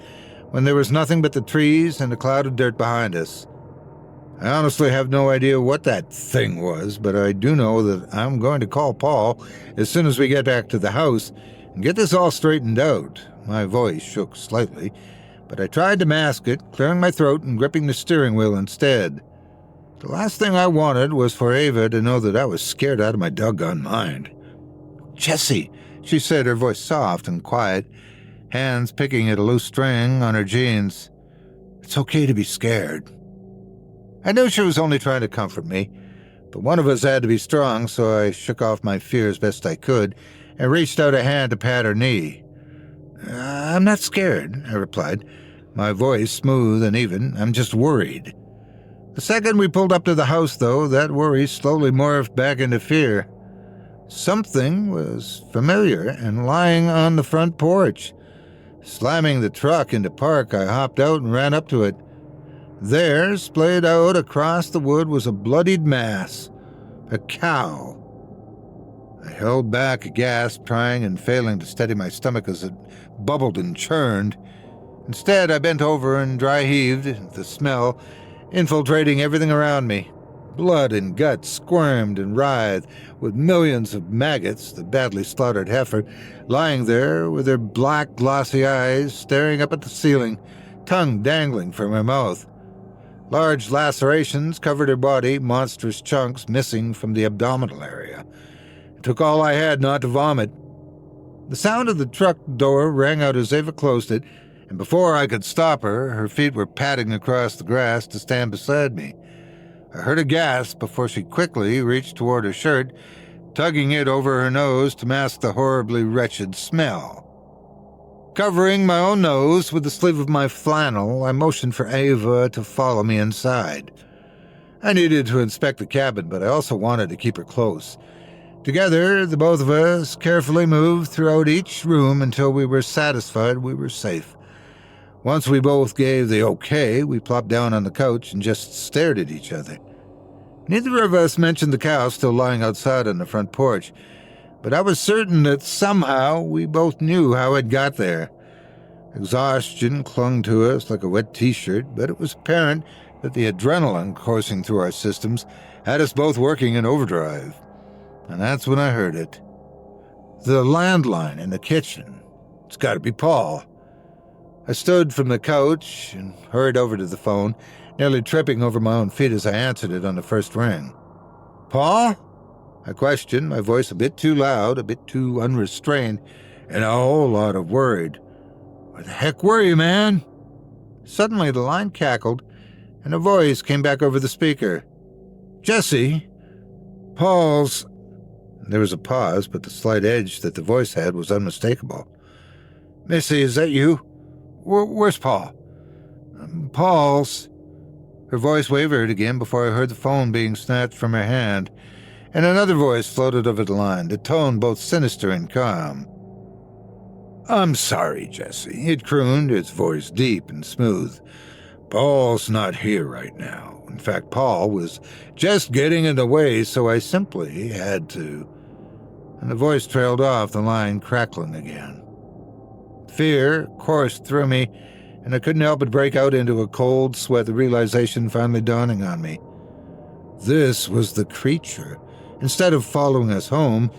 when there was nothing but the trees and a cloud of dirt behind us. I honestly have no idea what that thing was, but I do know that I'm going to call Paul as soon as we get back to the house and get this all straightened out. My voice shook slightly, but I tried to mask it, clearing my throat and gripping the steering wheel instead. The last thing I wanted was for Ava to know that I was scared out of my doggone mind. "Jesse," she said, her voice soft and quiet, hands picking at a loose string on her jeans. "It's okay to be scared." I knew she was only trying to comfort me, but one of us had to be strong, so I shook off my fear as best I could and reached out a hand to pat her knee. "I'm not scared," I replied, my voice smooth and even. "I'm just worried." The second we pulled up to the house, though, that worry slowly morphed back into fear. Something was familiar and lying on the front porch. Slamming the truck into park, I hopped out and ran up to it. There, splayed out across the wood, was a bloodied mass. A cow. I held back a gasp, trying and failing to steady my stomach as it bubbled and churned. Instead, I bent over and dry-heaved, the smell infiltrating everything around me. Blood and guts squirmed and writhed, with millions of maggots, the badly slaughtered heifer, lying there with her black, glossy eyes staring up at the ceiling, tongue dangling from her mouth. Large lacerations covered her body, monstrous chunks missing from the abdominal area. It took all I had not to vomit. The sound of the truck door rang out as Ava closed it, and before I could stop her, her feet were padding across the grass to stand beside me. I heard a gasp before she quickly reached toward her shirt, tugging it over her nose to mask the horribly wretched smell. Covering my own nose with the sleeve of my flannel, I motioned for Ava to follow me inside. I needed to inspect the cabin, but I also wanted to keep her close. Together, the both of us carefully moved throughout each room until we were satisfied we were safe. Once we both gave the okay, we plopped down on the couch and just stared at each other. Neither of us mentioned the cow still lying outside on the front porch, but I was certain that somehow we both knew how it got there. Exhaustion clung to us like a wet t-shirt, but it was apparent that the adrenaline coursing through our systems had us both working in overdrive. And that's when I heard it. The landline in the kitchen. It's got to be Paul. I stood from the couch and hurried over to the phone, nearly tripping over my own feet as I answered it on the first ring. "Paul?" I questioned, my voice a bit too loud, a bit too unrestrained, and a whole lot of worried. "Where the heck were you, man?" Suddenly the line cackled, and a voice came back over the speaker. "Jesse, Paul's..." There was a pause, but the slight edge that the voice had was unmistakable. "Missy, is that you? Where's Paul?" "Paul's..." Her voice wavered again before I heard the phone being snatched from her hand, and another voice floated over the line, the tone both sinister and calm. "I'm sorry, Jesse," it crooned, its voice deep and smooth. "Paul's not here right now. In fact, Paul was just getting in the way, so I simply had to..." And the voice trailed off, the line crackling again. Fear coursed through me, and I couldn't help but break out into a cold sweat, the realization finally dawning on me. This was the creature. Instead of following us home,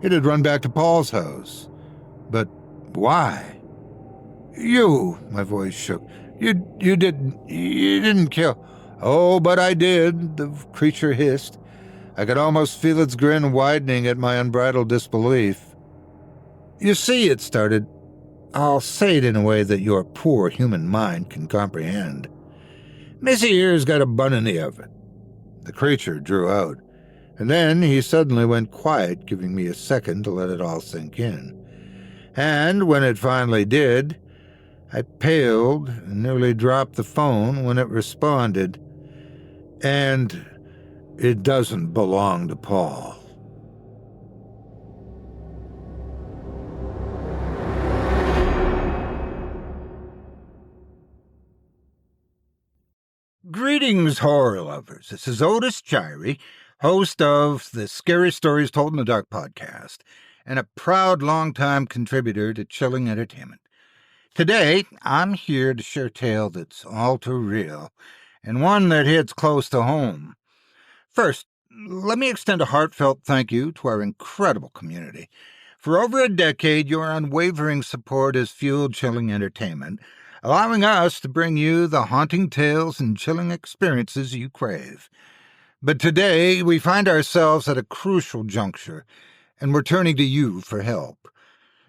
it had run back to Paul's house. But why? "You," my voice shook. You didn't kill..." "Oh, but I did," the creature hissed. I could almost feel its grin widening at my unbridled disbelief. "You see," it started. "I'll say it in a way that your poor human mind can comprehend. Missy here's got a bun in the oven." The creature drew out, and then he suddenly went quiet, giving me a second to let it all sink in. And when it finally did, I paled and nearly dropped the phone when it responded. "And it doesn't belong to Paul." Greetings, horror lovers. This is Otis Jiry, host of the Scary Stories Told in the Dark podcast, and a proud longtime contributor to Chilling Entertainment. Today, I'm here to share a tale that's all too real, and one that hits close to home. First, let me extend a heartfelt thank you to our incredible community. For over a decade, your unwavering support has fueled Chilling Entertainment, allowing us to bring you the haunting tales and chilling experiences you crave. But today, we find ourselves at a crucial juncture, and we're turning to you for help.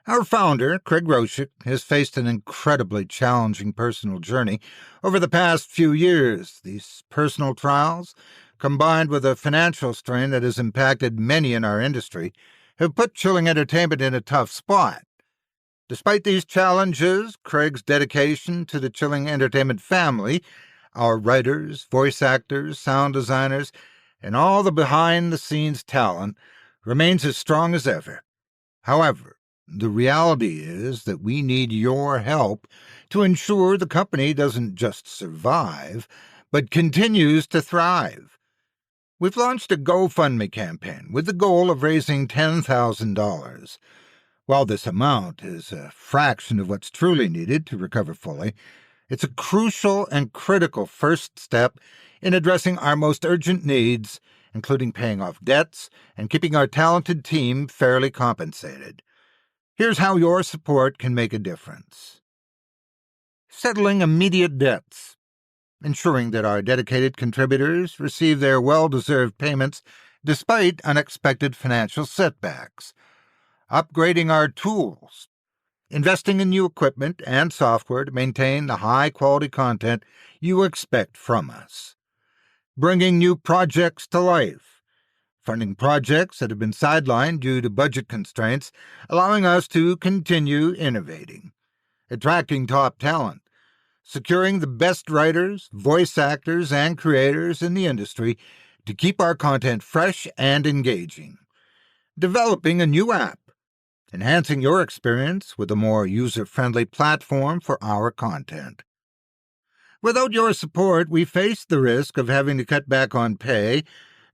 Our founder, Groshek, has faced an incredibly challenging personal journey over the past few years. These personal trials, combined with a financial strain that has impacted many in our industry, have put Chilling Entertainment in a tough spot. Despite these challenges, Craig's dedication to the Chilling Entertainment family, our writers, voice actors, sound designers, and all the behind-the-scenes talent, remains as strong as ever. However, The reality is that we need your help to ensure the company doesn't just survive, but continues to thrive. We've launched a GoFundMe campaign with the goal of raising $10,000. While this amount is a fraction of what's truly needed to recover fully, it's a crucial and critical first step in addressing our most urgent needs, including paying off debts and keeping our talented team fairly compensated. Here's how your support can make a difference. Settling immediate debts. Ensuring that our dedicated contributors receive their well-deserved payments despite unexpected financial setbacks. Upgrading our tools. Investing in new equipment and software to maintain the high-quality content you expect from us. Bringing new projects to life. Funding projects that have been sidelined due to budget constraints, allowing us to continue innovating. Attracting top talent. Securing the best writers, voice actors, and creators in the industry to keep our content fresh and engaging. Developing a new app. Enhancing your experience with a more user-friendly platform for our content. Without your support, we face the risk of having to cut back on pay,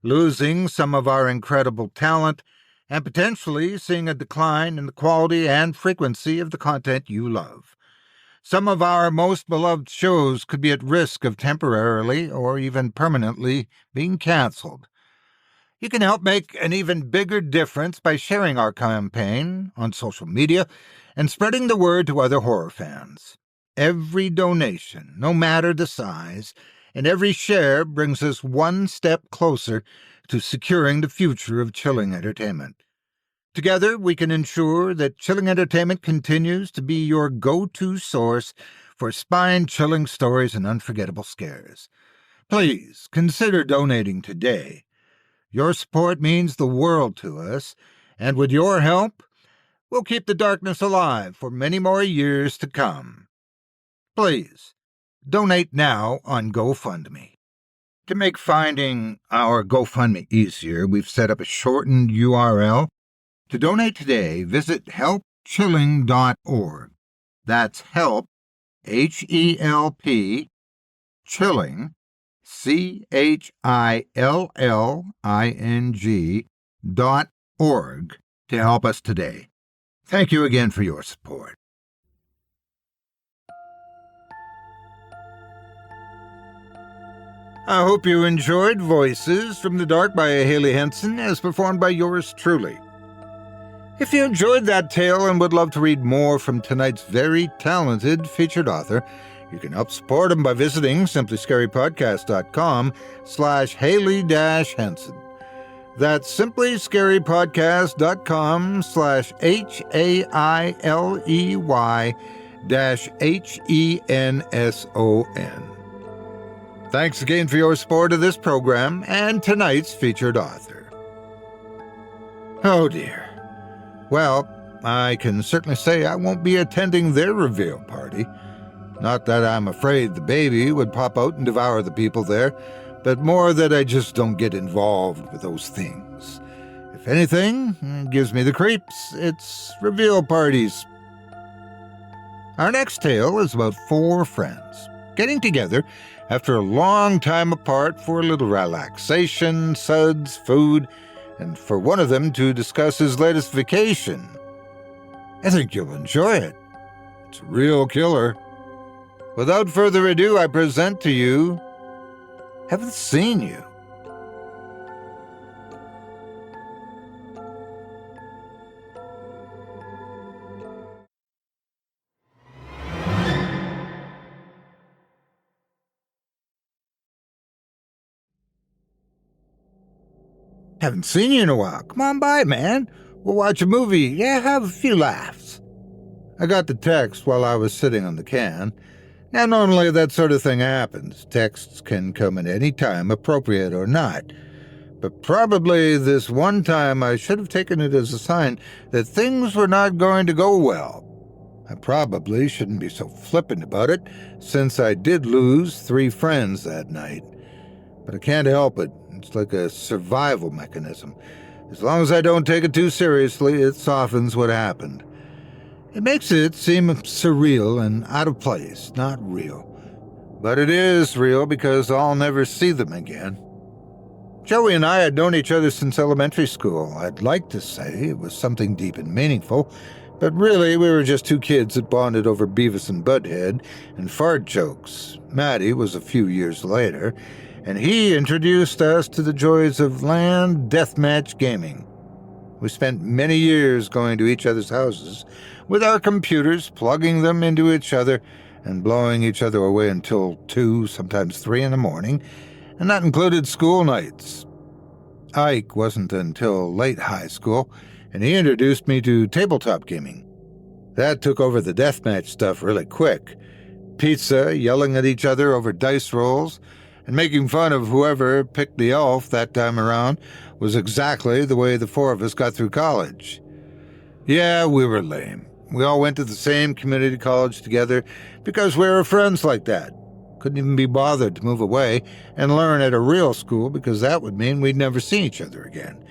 losing some of our incredible talent, and potentially seeing a decline in the quality and frequency of the content you love. Some of our most beloved shows could be at risk of temporarily or even permanently being canceled. You can help make an even bigger difference by sharing our campaign on social media and spreading the word to other horror fans. Every donation, no matter the size, and every share brings us one step closer to securing the future of Chilling Entertainment. Together, we can ensure that Chilling Entertainment continues to be your go-to source for spine-chilling stories and unforgettable scares. Please consider donating today. Your support means the world to us, and with your help, we'll keep the darkness alive for many more years to come. Please, donate now on GoFundMe. To make finding our GoFundMe easier, we've set up a shortened URL. To donate today, visit helpchilling.org. That's help, H-E-L-P, chilling, CHILLING.org to help us today. Thank you again for your support. I hope you enjoyed Voices from the Dark by Hailey Henson as performed by yours truly. If you enjoyed that tale and would love to read more from tonight's very talented featured author, you can help support him by visiting simplyscarypodcast.com/Hailey-Henson. That's simplyscarypodcast.com/HAILEY-HENSON. Thanks again for your support of this program and tonight's featured author. Oh dear. Well, I can certainly say I won't be attending their reveal party. Not that I'm afraid the baby would pop out and devour the people there, but more that I just don't get involved with those things. If anything, it gives me the creeps. It's reveal parties. Our next tale is about 4 friends getting together after a long time apart for a little relaxation, suds, food, and for one of them to discuss his latest vacation. I think you'll enjoy it. It's a real killer. Without further ado, I present to you Haven't Seen You. Haven't seen you in a while. Come on by, man. We'll watch a movie. Yeah, have a few laughs. I got the text while I was sitting on the can. Now, normally that sort of thing happens. Texts can come at any time, appropriate or not. But probably this one time I should have taken it as a sign that things were not going to go well. I probably shouldn't be so flippant about it, since I did lose 3 friends that night. But I can't help it. It's like a survival mechanism. As long as I don't take it too seriously, it softens what happened. It makes it seem surreal and out of place, not real. But it is real because I'll never see them again. Joey and I had known each other since elementary school. I'd like to say it was something deep and meaningful, but really we were just two kids that bonded over Beavis and Butthead and fart jokes. Matty was a few years later, and he introduced us to the joys of land deathmatch gaming. We spent many years going to each other's houses with our computers, plugging them into each other and blowing each other away until 2, sometimes 3 in the morning, and that included school nights. Ike wasn't until late high school, and he introduced me to tabletop gaming. That took over the deathmatch stuff really quick. Pizza, yelling at each other over dice rolls, and making fun of whoever picked the elf that time around was exactly the way the four of us got through college. Yeah, we were lame. We all went to the same community college together because we were friends like that. Couldn't even be bothered to move away and learn at a real school because that would mean we'd never see each other again.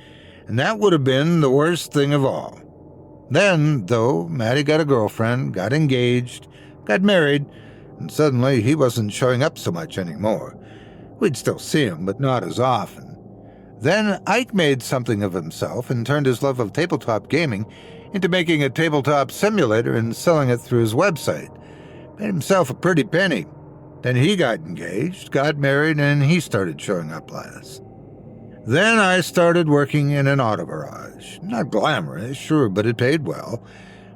And that would have been the worst thing of all. Then, though, Matty got a girlfriend, got engaged, got married, and suddenly he wasn't showing up so much anymore. We'd still see him, but not as often. Then Ike made something of himself and turned his love of tabletop gaming into making a tabletop simulator and selling it through his website. Made himself a pretty penny. Then he got engaged, got married, and he started showing up less. Then I started working in an auto garage. Not glamorous, sure, but it paid well.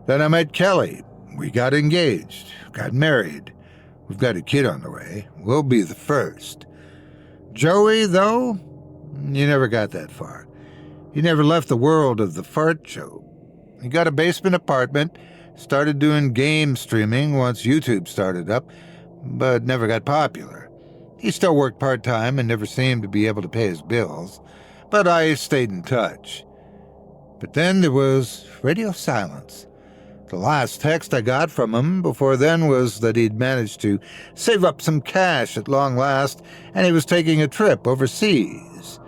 Then I met Kelly. We got engaged, got married. We've got a kid on the way. We'll be the first. Joey, though, he never got that far. He never left the world of the fart joke. He got a basement apartment, started doing game streaming once YouTube started up, but never got popular. He still worked part-time and never seemed to be able to pay his bills, but I stayed in touch. But then there was radio silence. The last text I got from him before then was that he'd managed to save up some cash at long last, and he was taking a trip overseas.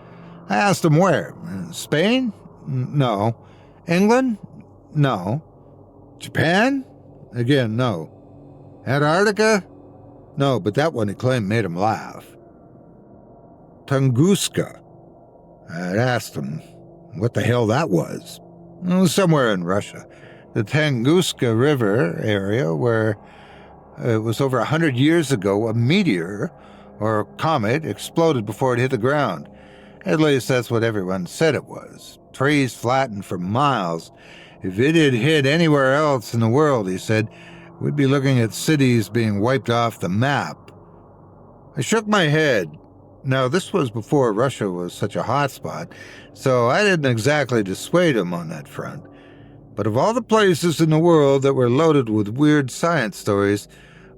I asked him where. Spain? No. England? No. Japan? Again, no. Antarctica? No, but that one he claimed made him laugh. Tunguska. I'd asked him what the hell that was. It was somewhere in Russia. The Tunguska River area where it was over 100 years ago a meteor or comet exploded before it hit the ground. At least that's what everyone said it was. Trees flattened for miles. If it had hit anywhere else in the world, he said, we'd be looking at cities being wiped off the map. I shook my head. Now, this was before Russia was such a hotspot, so I didn't exactly dissuade him on that front. But of all the places in the world that were loaded with weird science stories,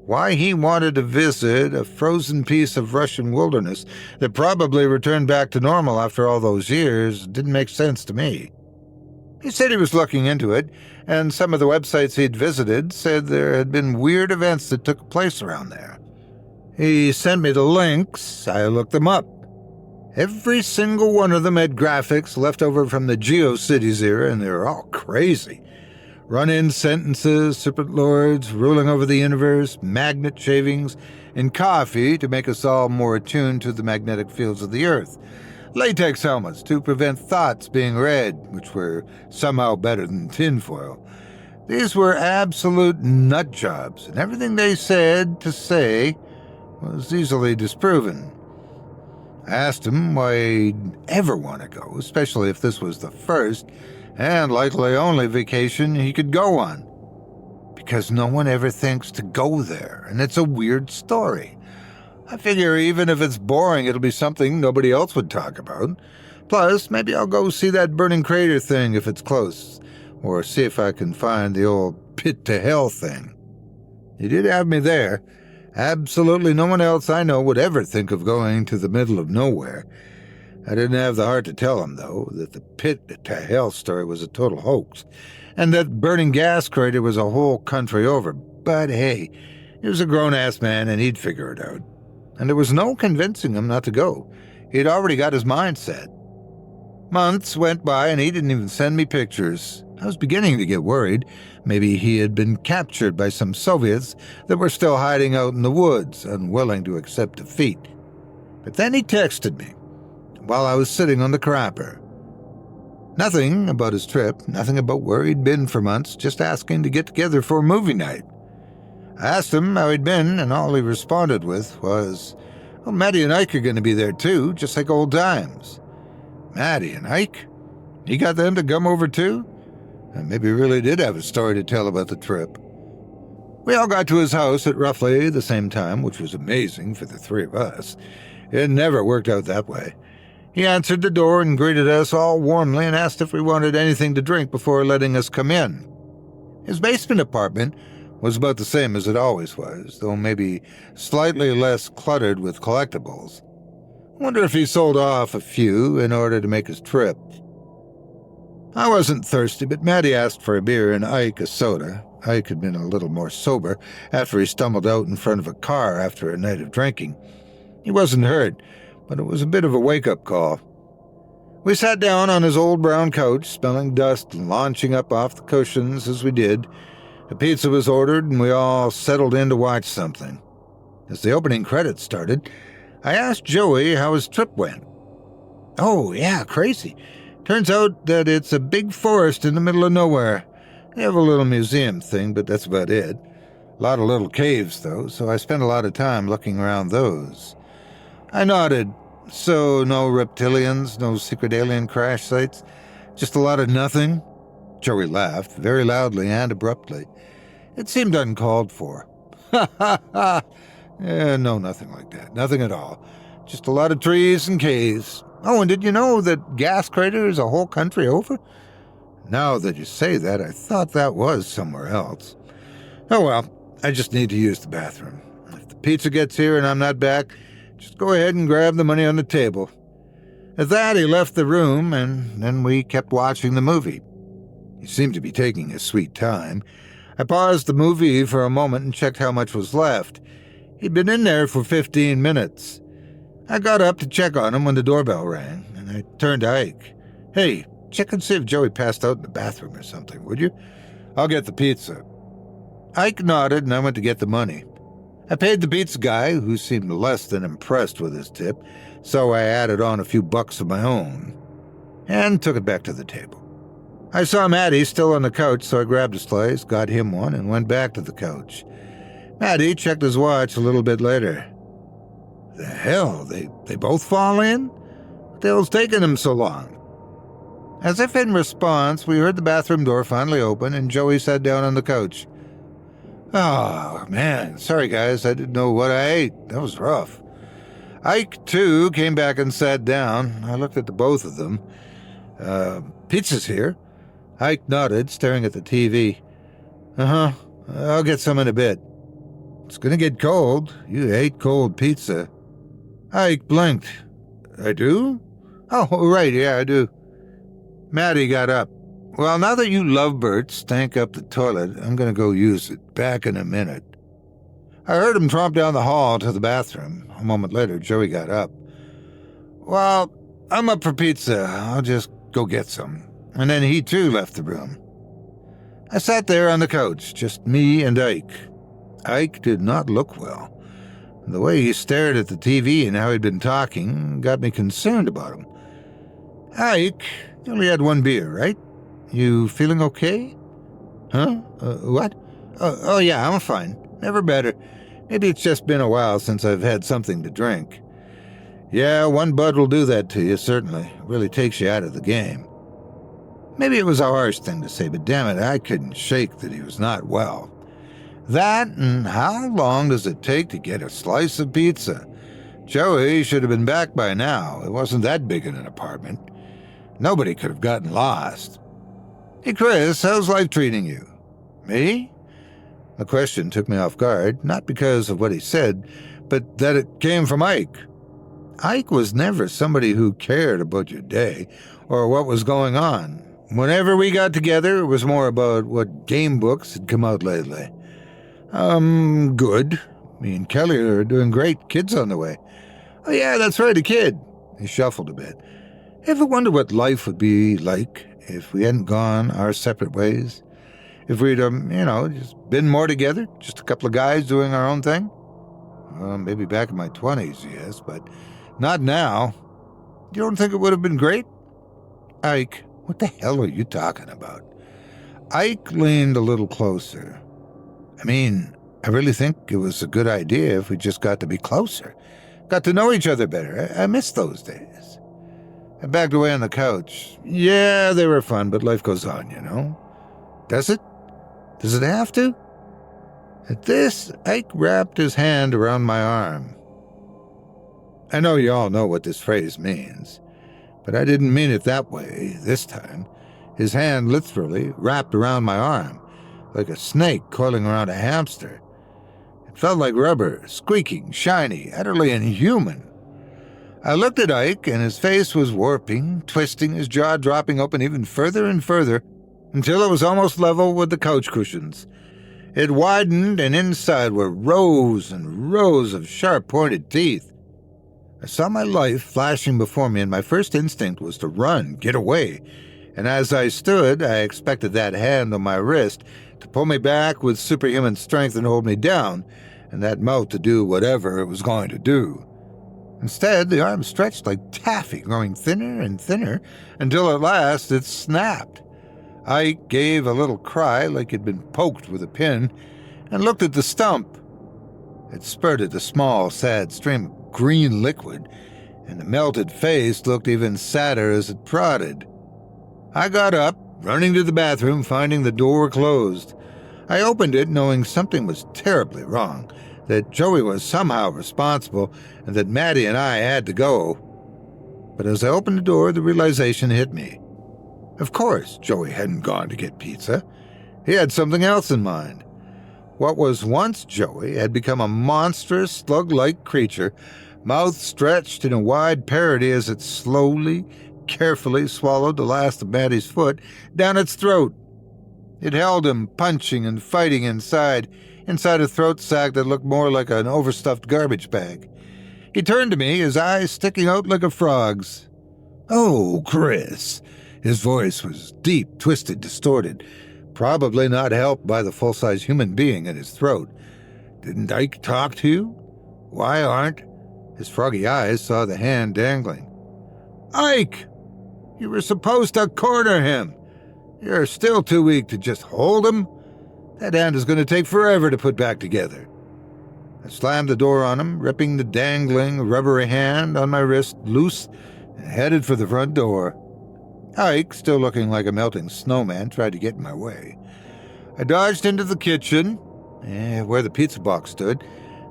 why he wanted to visit a frozen piece of Russian wilderness that probably returned back to normal after all those years didn't make sense to me. He said he was looking into it, and some of the websites he'd visited said there had been weird events that took place around there. He sent me the links. I looked them up. Every single one of them had graphics left over from the GeoCities era, and they were all crazy. Run-in sentences, serpent lords ruling over the universe, magnet shavings, and coffee to make us all more attuned to the magnetic fields of the Earth. Latex helmets to prevent thoughts being read, which were somehow better than tinfoil. These were absolute nut jobs, and everything they said to say was easily disproven. I asked him why he'd ever want to go, especially if this was the first and likely only vacation he could go on. Because no one ever thinks to go there, and it's a weird story. I figure even if it's boring, it'll be something nobody else would talk about. Plus, maybe I'll go see that burning crater thing if it's close, or see if I can find the old pit to hell thing. He did have me there. Absolutely no one else I know would ever think of going to the middle of nowhere. I didn't have the heart to tell him, though, that the pit to hell story was a total hoax, and that burning gas crater was a whole country over. But hey, he was a grown-ass man, and he'd figure it out. And there was no convincing him not to go. He'd already got his mind set. Months went by, and he didn't even send me pictures. I was beginning to get worried. Maybe he had been captured by some Soviets that were still hiding out in the woods, unwilling to accept defeat. But then he texted me while I was sitting on the crapper. Nothing about his trip, nothing about where he'd been for months, just asking to get together for a movie night. I asked him how he'd been, and all he responded with was, "Well, Maddie and Ike are going to be there too, just like old times." Maddie and Ike? He got them to come over too? And maybe he really did have a story to tell about the trip. We all got to his house at roughly the same time, which was amazing for the three of us. It never worked out that way. He answered the door and greeted us all warmly and asked if we wanted anything to drink before letting us come in. His basement apartment was about the same as it always was, though maybe slightly less cluttered with collectibles. I wonder if he sold off a few in order to make his trip. I wasn't thirsty, but Maddie asked for a beer and Ike a soda. Ike had been a little more sober after he stumbled out in front of a car after a night of drinking. He wasn't hurt, but it was a bit of a wake-up call. We sat down on his old brown couch, smelling dust and launching up off the cushions as we did. A pizza was ordered, and we all settled in to watch something. As the opening credits started, I asked Joey how his trip went. "Oh, yeah, crazy. Turns out that it's a big forest in the middle of nowhere. They have a little museum thing, but that's about it. A lot of little caves, though, so I spent a lot of time looking around those." I nodded. "So no reptilians, no secret alien crash sites? Just a lot of nothing?" Joey laughed, very loudly and abruptly. It seemed uncalled for. "Ha ha ha! No, nothing like that. Nothing at all. Just a lot of trees and caves. Oh, and did you know that Gas Crater is a whole country over?" Now that you say that, I thought that was somewhere else. Oh well, I just need to use the bathroom. If the pizza gets here and I'm not back, just go ahead and grab the money on the table. At that, he left the room, and then we kept watching the movie. He seemed to be taking his sweet time. I paused the movie for a moment and checked how much was left. He'd been in there for 15 minutes. I got up to check on him when the doorbell rang, and I turned to Ike. "Hey, check and see if Joey passed out in the bathroom or something, would you? I'll get the pizza." Ike nodded, and I went to get the money. I paid the pizza guy, who seemed less than impressed with his tip, so I added on a few bucks of my own, and took it back to the table. I saw Maddie still on the couch, so I grabbed a slice, got him one, and went back to the couch. Maddie checked his watch a little bit later. The hell, they both fall in? What the hell's taking them so long? As if in response, we heard the bathroom door finally open, and Joey sat down on the couch. "Oh, man, sorry guys, I didn't know what I ate. That was rough." Ike, too, came back and sat down. I looked at the both of them. Pizza's here." Ike nodded, staring at the TV. "Uh-huh, I'll get some in a bit." "It's gonna get cold. You hate cold pizza." Ike blinked. "I do? Oh, right, yeah, I do." Maddie got up. "Well, now that you lovebirds stank up the toilet, I'm going to go use it. Back in a minute." I heard him tromp down the hall to the bathroom. A moment later, Joey got up. "Well, I'm up for pizza. I'll just go get some." And then he too left the room. I sat there on the couch, just me and Ike. Ike did not look well. The way he stared at the TV and how he'd been talking got me concerned about him. "Ike, you only had one beer, right? You feeling okay?" "Huh? What? Oh, yeah, I'm fine. Never better. Maybe it's just been a while since I've had something to drink." "Yeah, one bud will do that to you, certainly. It really takes you out of the game." Maybe it was a harsh thing to say, but damn it, I couldn't shake that he was not well. That, and how long does it take to get a slice of pizza? Joey should have been back by now. It wasn't that big in an apartment. Nobody could have gotten lost. "Hey, Kris, how's life treating you?" "Me?" The question took me off guard, not because of what he said, but that it came from Ike. Ike was never somebody who cared about your day or what was going on. Whenever we got together, it was more about what game books had come out lately. Good. Me and Kelly are doing great. Kid's on the way." "Oh, yeah, that's right, a kid." He shuffled a bit. "Ever wonder what life would be like if we hadn't gone our separate ways? If we'd, just been more together? Just a couple of guys doing our own thing? Well, maybe back in my 20s, yes, but not now. You don't think it would have been great? Ike, what the hell are you talking about? Ike leaned a little closer. I really think it was a good idea if we just got to be closer. Got to know each other better. I miss those days. I backed away on the couch. Yeah, they were fun, but life goes on, you know? Does it? Does it have to? At this, Ike wrapped his hand around my arm. I know you all know what this phrase means, but I didn't mean it that way this time. His hand literally wrapped around my arm, like a snake coiling around a hamster. It felt like rubber, squeaking, shiny, utterly inhuman. I looked at Ike, and his face was warping, twisting, his jaw dropping open even further and further, until it was almost level with the couch cushions. It widened, and inside were rows and rows of sharp-pointed teeth. I saw my life flashing before me, and my first instinct was to run, get away. And as I stood, I expected that hand on my wrist to pull me back with superhuman strength and hold me down, and that mouth to do whatever it was going to do. Instead, the arm stretched like taffy, growing thinner and thinner, until at last it snapped. Ike gave a little cry like he'd been poked with a pin, and looked at the stump. It spurted a small, sad stream of green liquid, and the melted face looked even sadder as it prodded. I got up, running to the bathroom, finding the door closed. I opened it, knowing something was terribly wrong, that Joey was somehow responsible, and that Maddie and I had to go. But as I opened the door, the realization hit me. Of course, Joey hadn't gone to get pizza. He had something else in mind. What was once Joey had become a monstrous, slug-like creature, mouth stretched in a wide parody as it slowly, carefully swallowed the last of Maddie's foot down its throat. It held him, punching and fighting inside a throat sack that looked more like an overstuffed garbage bag. He turned to me, his eyes sticking out like a frog's. "Oh, Kris." His voice was deep, twisted, distorted, probably not helped by the full-size human being in his throat. "Didn't Ike talk to you? Why aren't—" His froggy eyes saw the hand dangling. "Ike! You were supposed to corner him. You're still too weak to just hold him. That hand is going to take forever to put back together." I slammed the door on him, ripping the dangling, rubbery hand on my wrist loose, and headed for the front door. Ike, still looking like a melting snowman, tried to get in my way. I dodged into the kitchen, where the pizza box stood,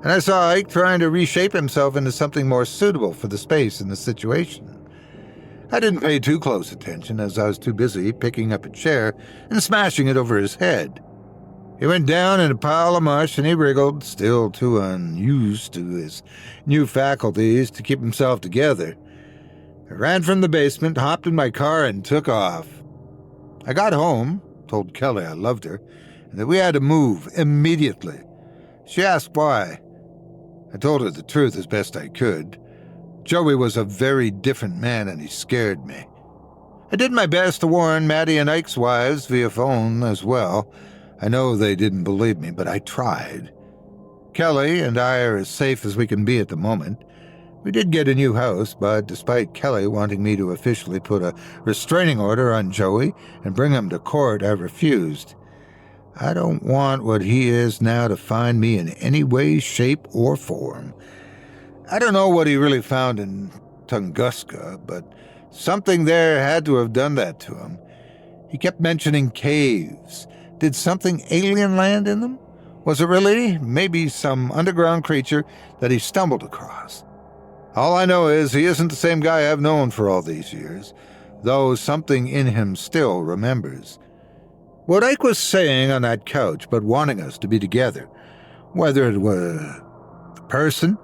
and I saw Ike trying to reshape himself into something more suitable for the space and the situation. I didn't pay too close attention, as I was too busy picking up a chair and smashing it over his head. He went down in a pile of mush, and he wriggled, still too unused to his new faculties to keep himself together. I ran from the basement, hopped in my car, and took off. I got home, told Kelly I loved her, and that we had to move immediately. She asked why. I told her the truth as best I could. Joey was a very different man, and he scared me. I did my best to warn Maddie and Ike's wives via phone as well. I know they didn't believe me, but I tried. Kelly and I are as safe as we can be at the moment. We did get a new house, but despite Kelly wanting me to officially put a restraining order on Joey and bring him to court, I refused. I don't want what he is now to find me in any way, shape, or form. I don't know what he really found in Tunguska, but something there had to have done that to him. He kept mentioning caves. Did something alien land in them? Was it really maybe some underground creature that he stumbled across? All I know is he isn't the same guy I've known for all these years, though something in him still remembers. What Ike was saying on that couch, but wanting us to be together, whether it was the person,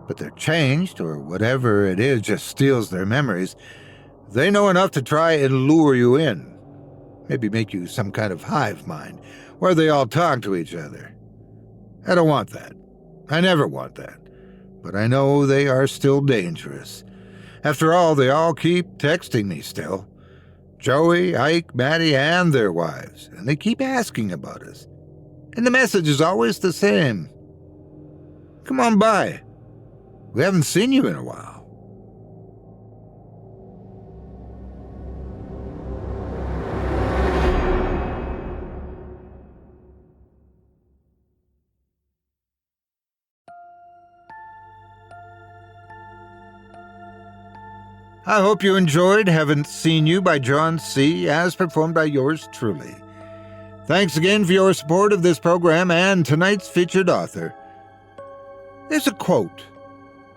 but they're changed, or whatever it is just steals their memories, they know enough to try and lure you in. Maybe make you some kind of hive mind, where they all talk to each other. I don't want that. I never want that. But I know they are still dangerous. After all, they all keep texting me still. Joey, Ike, Maddie, and their wives, and they keep asking about us. And the message is always the same. Come on by. We haven't seen you in a while. I hope you enjoyed Haven't Seen You by John C., as performed by yours truly. Thanks again for your support of this program and tonight's featured author. There's a quote,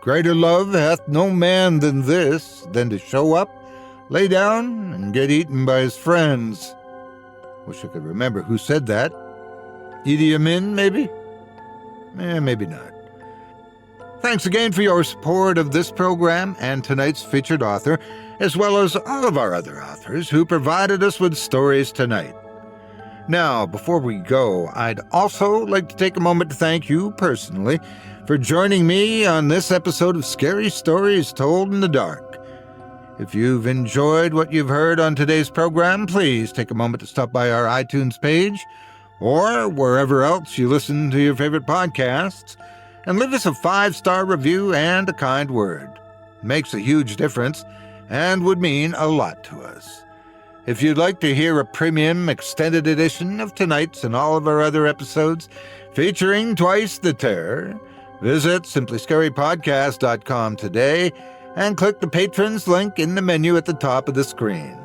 "Greater love hath no man than this, than to show up, lay down, and get eaten by his friends." Wish I could remember who said that. Idi Amin, maybe? Maybe not. Thanks again for your support of this program and tonight's featured author, as well as all of our other authors who provided us with stories tonight. Now, before we go, I'd also like to take a moment to thank you personally for joining me on this episode of Scary Stories Told in the Dark. If you've enjoyed what you've heard on today's program, please take a moment to stop by our iTunes page or wherever else you listen to your favorite podcasts and leave us a 5-star review and a kind word. It makes a huge difference and would mean a lot to us. If you'd like to hear a premium extended edition of tonight's and all of our other episodes featuring twice the terror, visit simplyscarypodcast.com today and click the Patrons link in the menu at the top of the screen.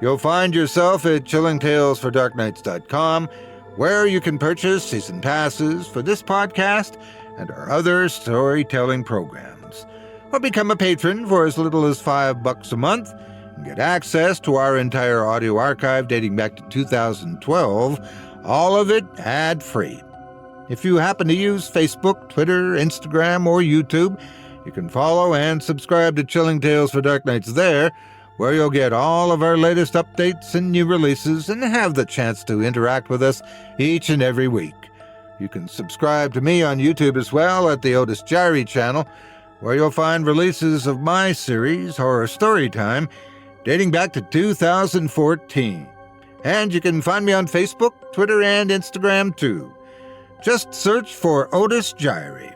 You'll find yourself at chillingtalesfordarknights.com, where you can purchase season passes for this podcast and our other storytelling programs. Or become a patron for as little as $5 a month and get access to our entire audio archive dating back to 2012, all of it ad-free. If you happen to use Facebook, Twitter, Instagram, or YouTube, you can follow and subscribe to Chilling Tales for Dark Nights there, where you'll get all of our latest updates and new releases and have the chance to interact with us each and every week. You can subscribe to me on YouTube as well at the Otis Jiry channel, where you'll find releases of my series, Horror Storytime, dating back to 2014. And you can find me on Facebook, Twitter, and Instagram too. Just search for Otis Jiry.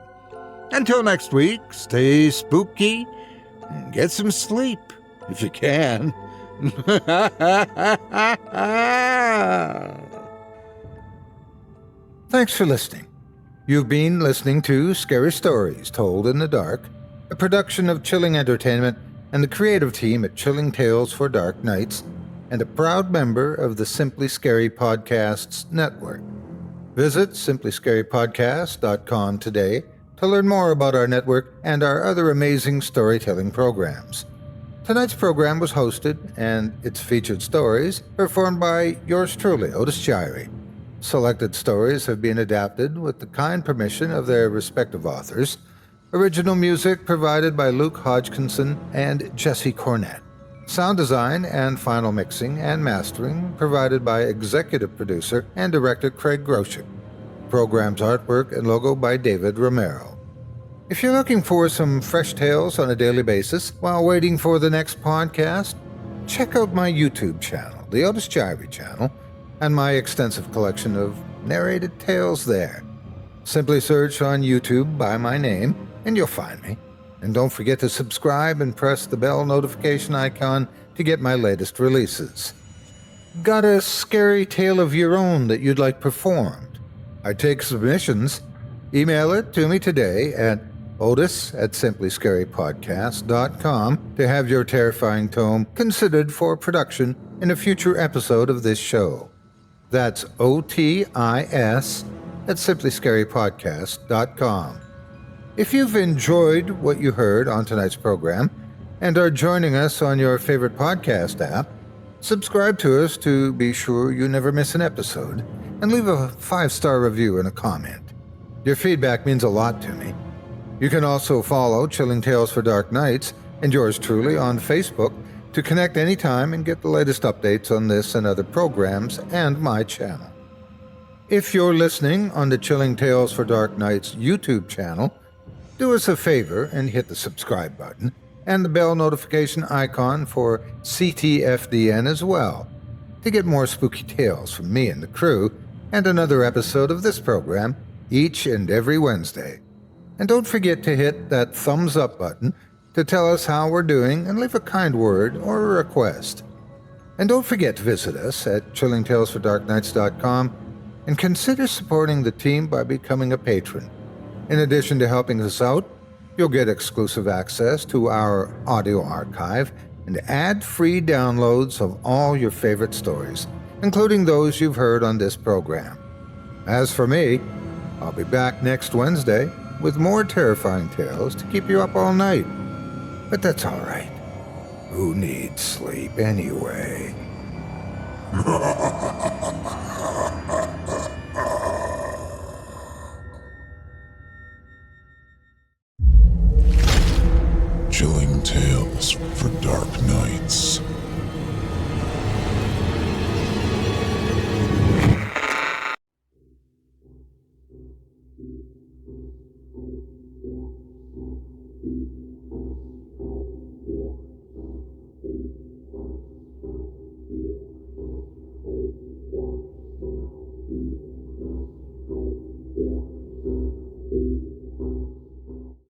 Until next week, stay spooky and get some sleep, if you can. Thanks for listening. You've been listening to Scary Stories Told in the Dark, a production of Chilling Entertainment and the creative team at Chilling Tales for Dark Nights, and a proud member of the Simply Scary Podcasts Network. Visit simplyscarypodcast.com today to learn more about our network and our other amazing storytelling programs. Tonight's program was hosted, and its featured stories performed by yours truly, Otis Jiry. Selected stories have been adapted with the kind permission of their respective authors. Original music provided by Luke Hodgkinson and Jesse Cornett. Sound design and final mixing and mastering provided by executive producer and director Craig Groshek. Program's artwork and logo by David Romero. If you're looking for some fresh tales on a daily basis while waiting for the next podcast, check out my YouTube channel, the Otis Jiry channel, and my extensive collection of narrated tales there. Simply search on YouTube by my name, and you'll find me. And don't forget to subscribe and press the bell notification icon to get my latest releases. Got a scary tale of your own that you'd like performed? I take submissions. Email it to me today at otis@simplyscarypodcast.com to have your terrifying tome considered for production in a future episode of this show. That's OTIS@simplyscarypodcast.com. If you've enjoyed what you heard on tonight's program and are joining us on your favorite podcast app, subscribe to us to be sure you never miss an episode, and leave a 5-star review and a comment. Your feedback means a lot to me. You can also follow Chilling Tales for Dark Nights and yours truly on Facebook to connect anytime and get the latest updates on this and other programs and my channel. If you're listening on the Chilling Tales for Dark Nights YouTube channel, do us a favor and hit the subscribe button and the bell notification icon for ctfdn as well, to get more spooky tales from me and the crew, and another episode of this program each and every Wednesday. And don't forget to hit that thumbs up button to tell us how we're doing and leave a kind word or a request. And don't forget to visit us at chillingtalesfordarknights.com and consider supporting the team by becoming a patron. In addition to helping us out, you'll get exclusive access to our audio archive and ad-free downloads of all your favorite stories, including those you've heard on this program. As for me, I'll be back next Wednesday with more terrifying tales to keep you up all night. But that's all right. Who needs sleep anyway? Chilling Tales for Dark Nights.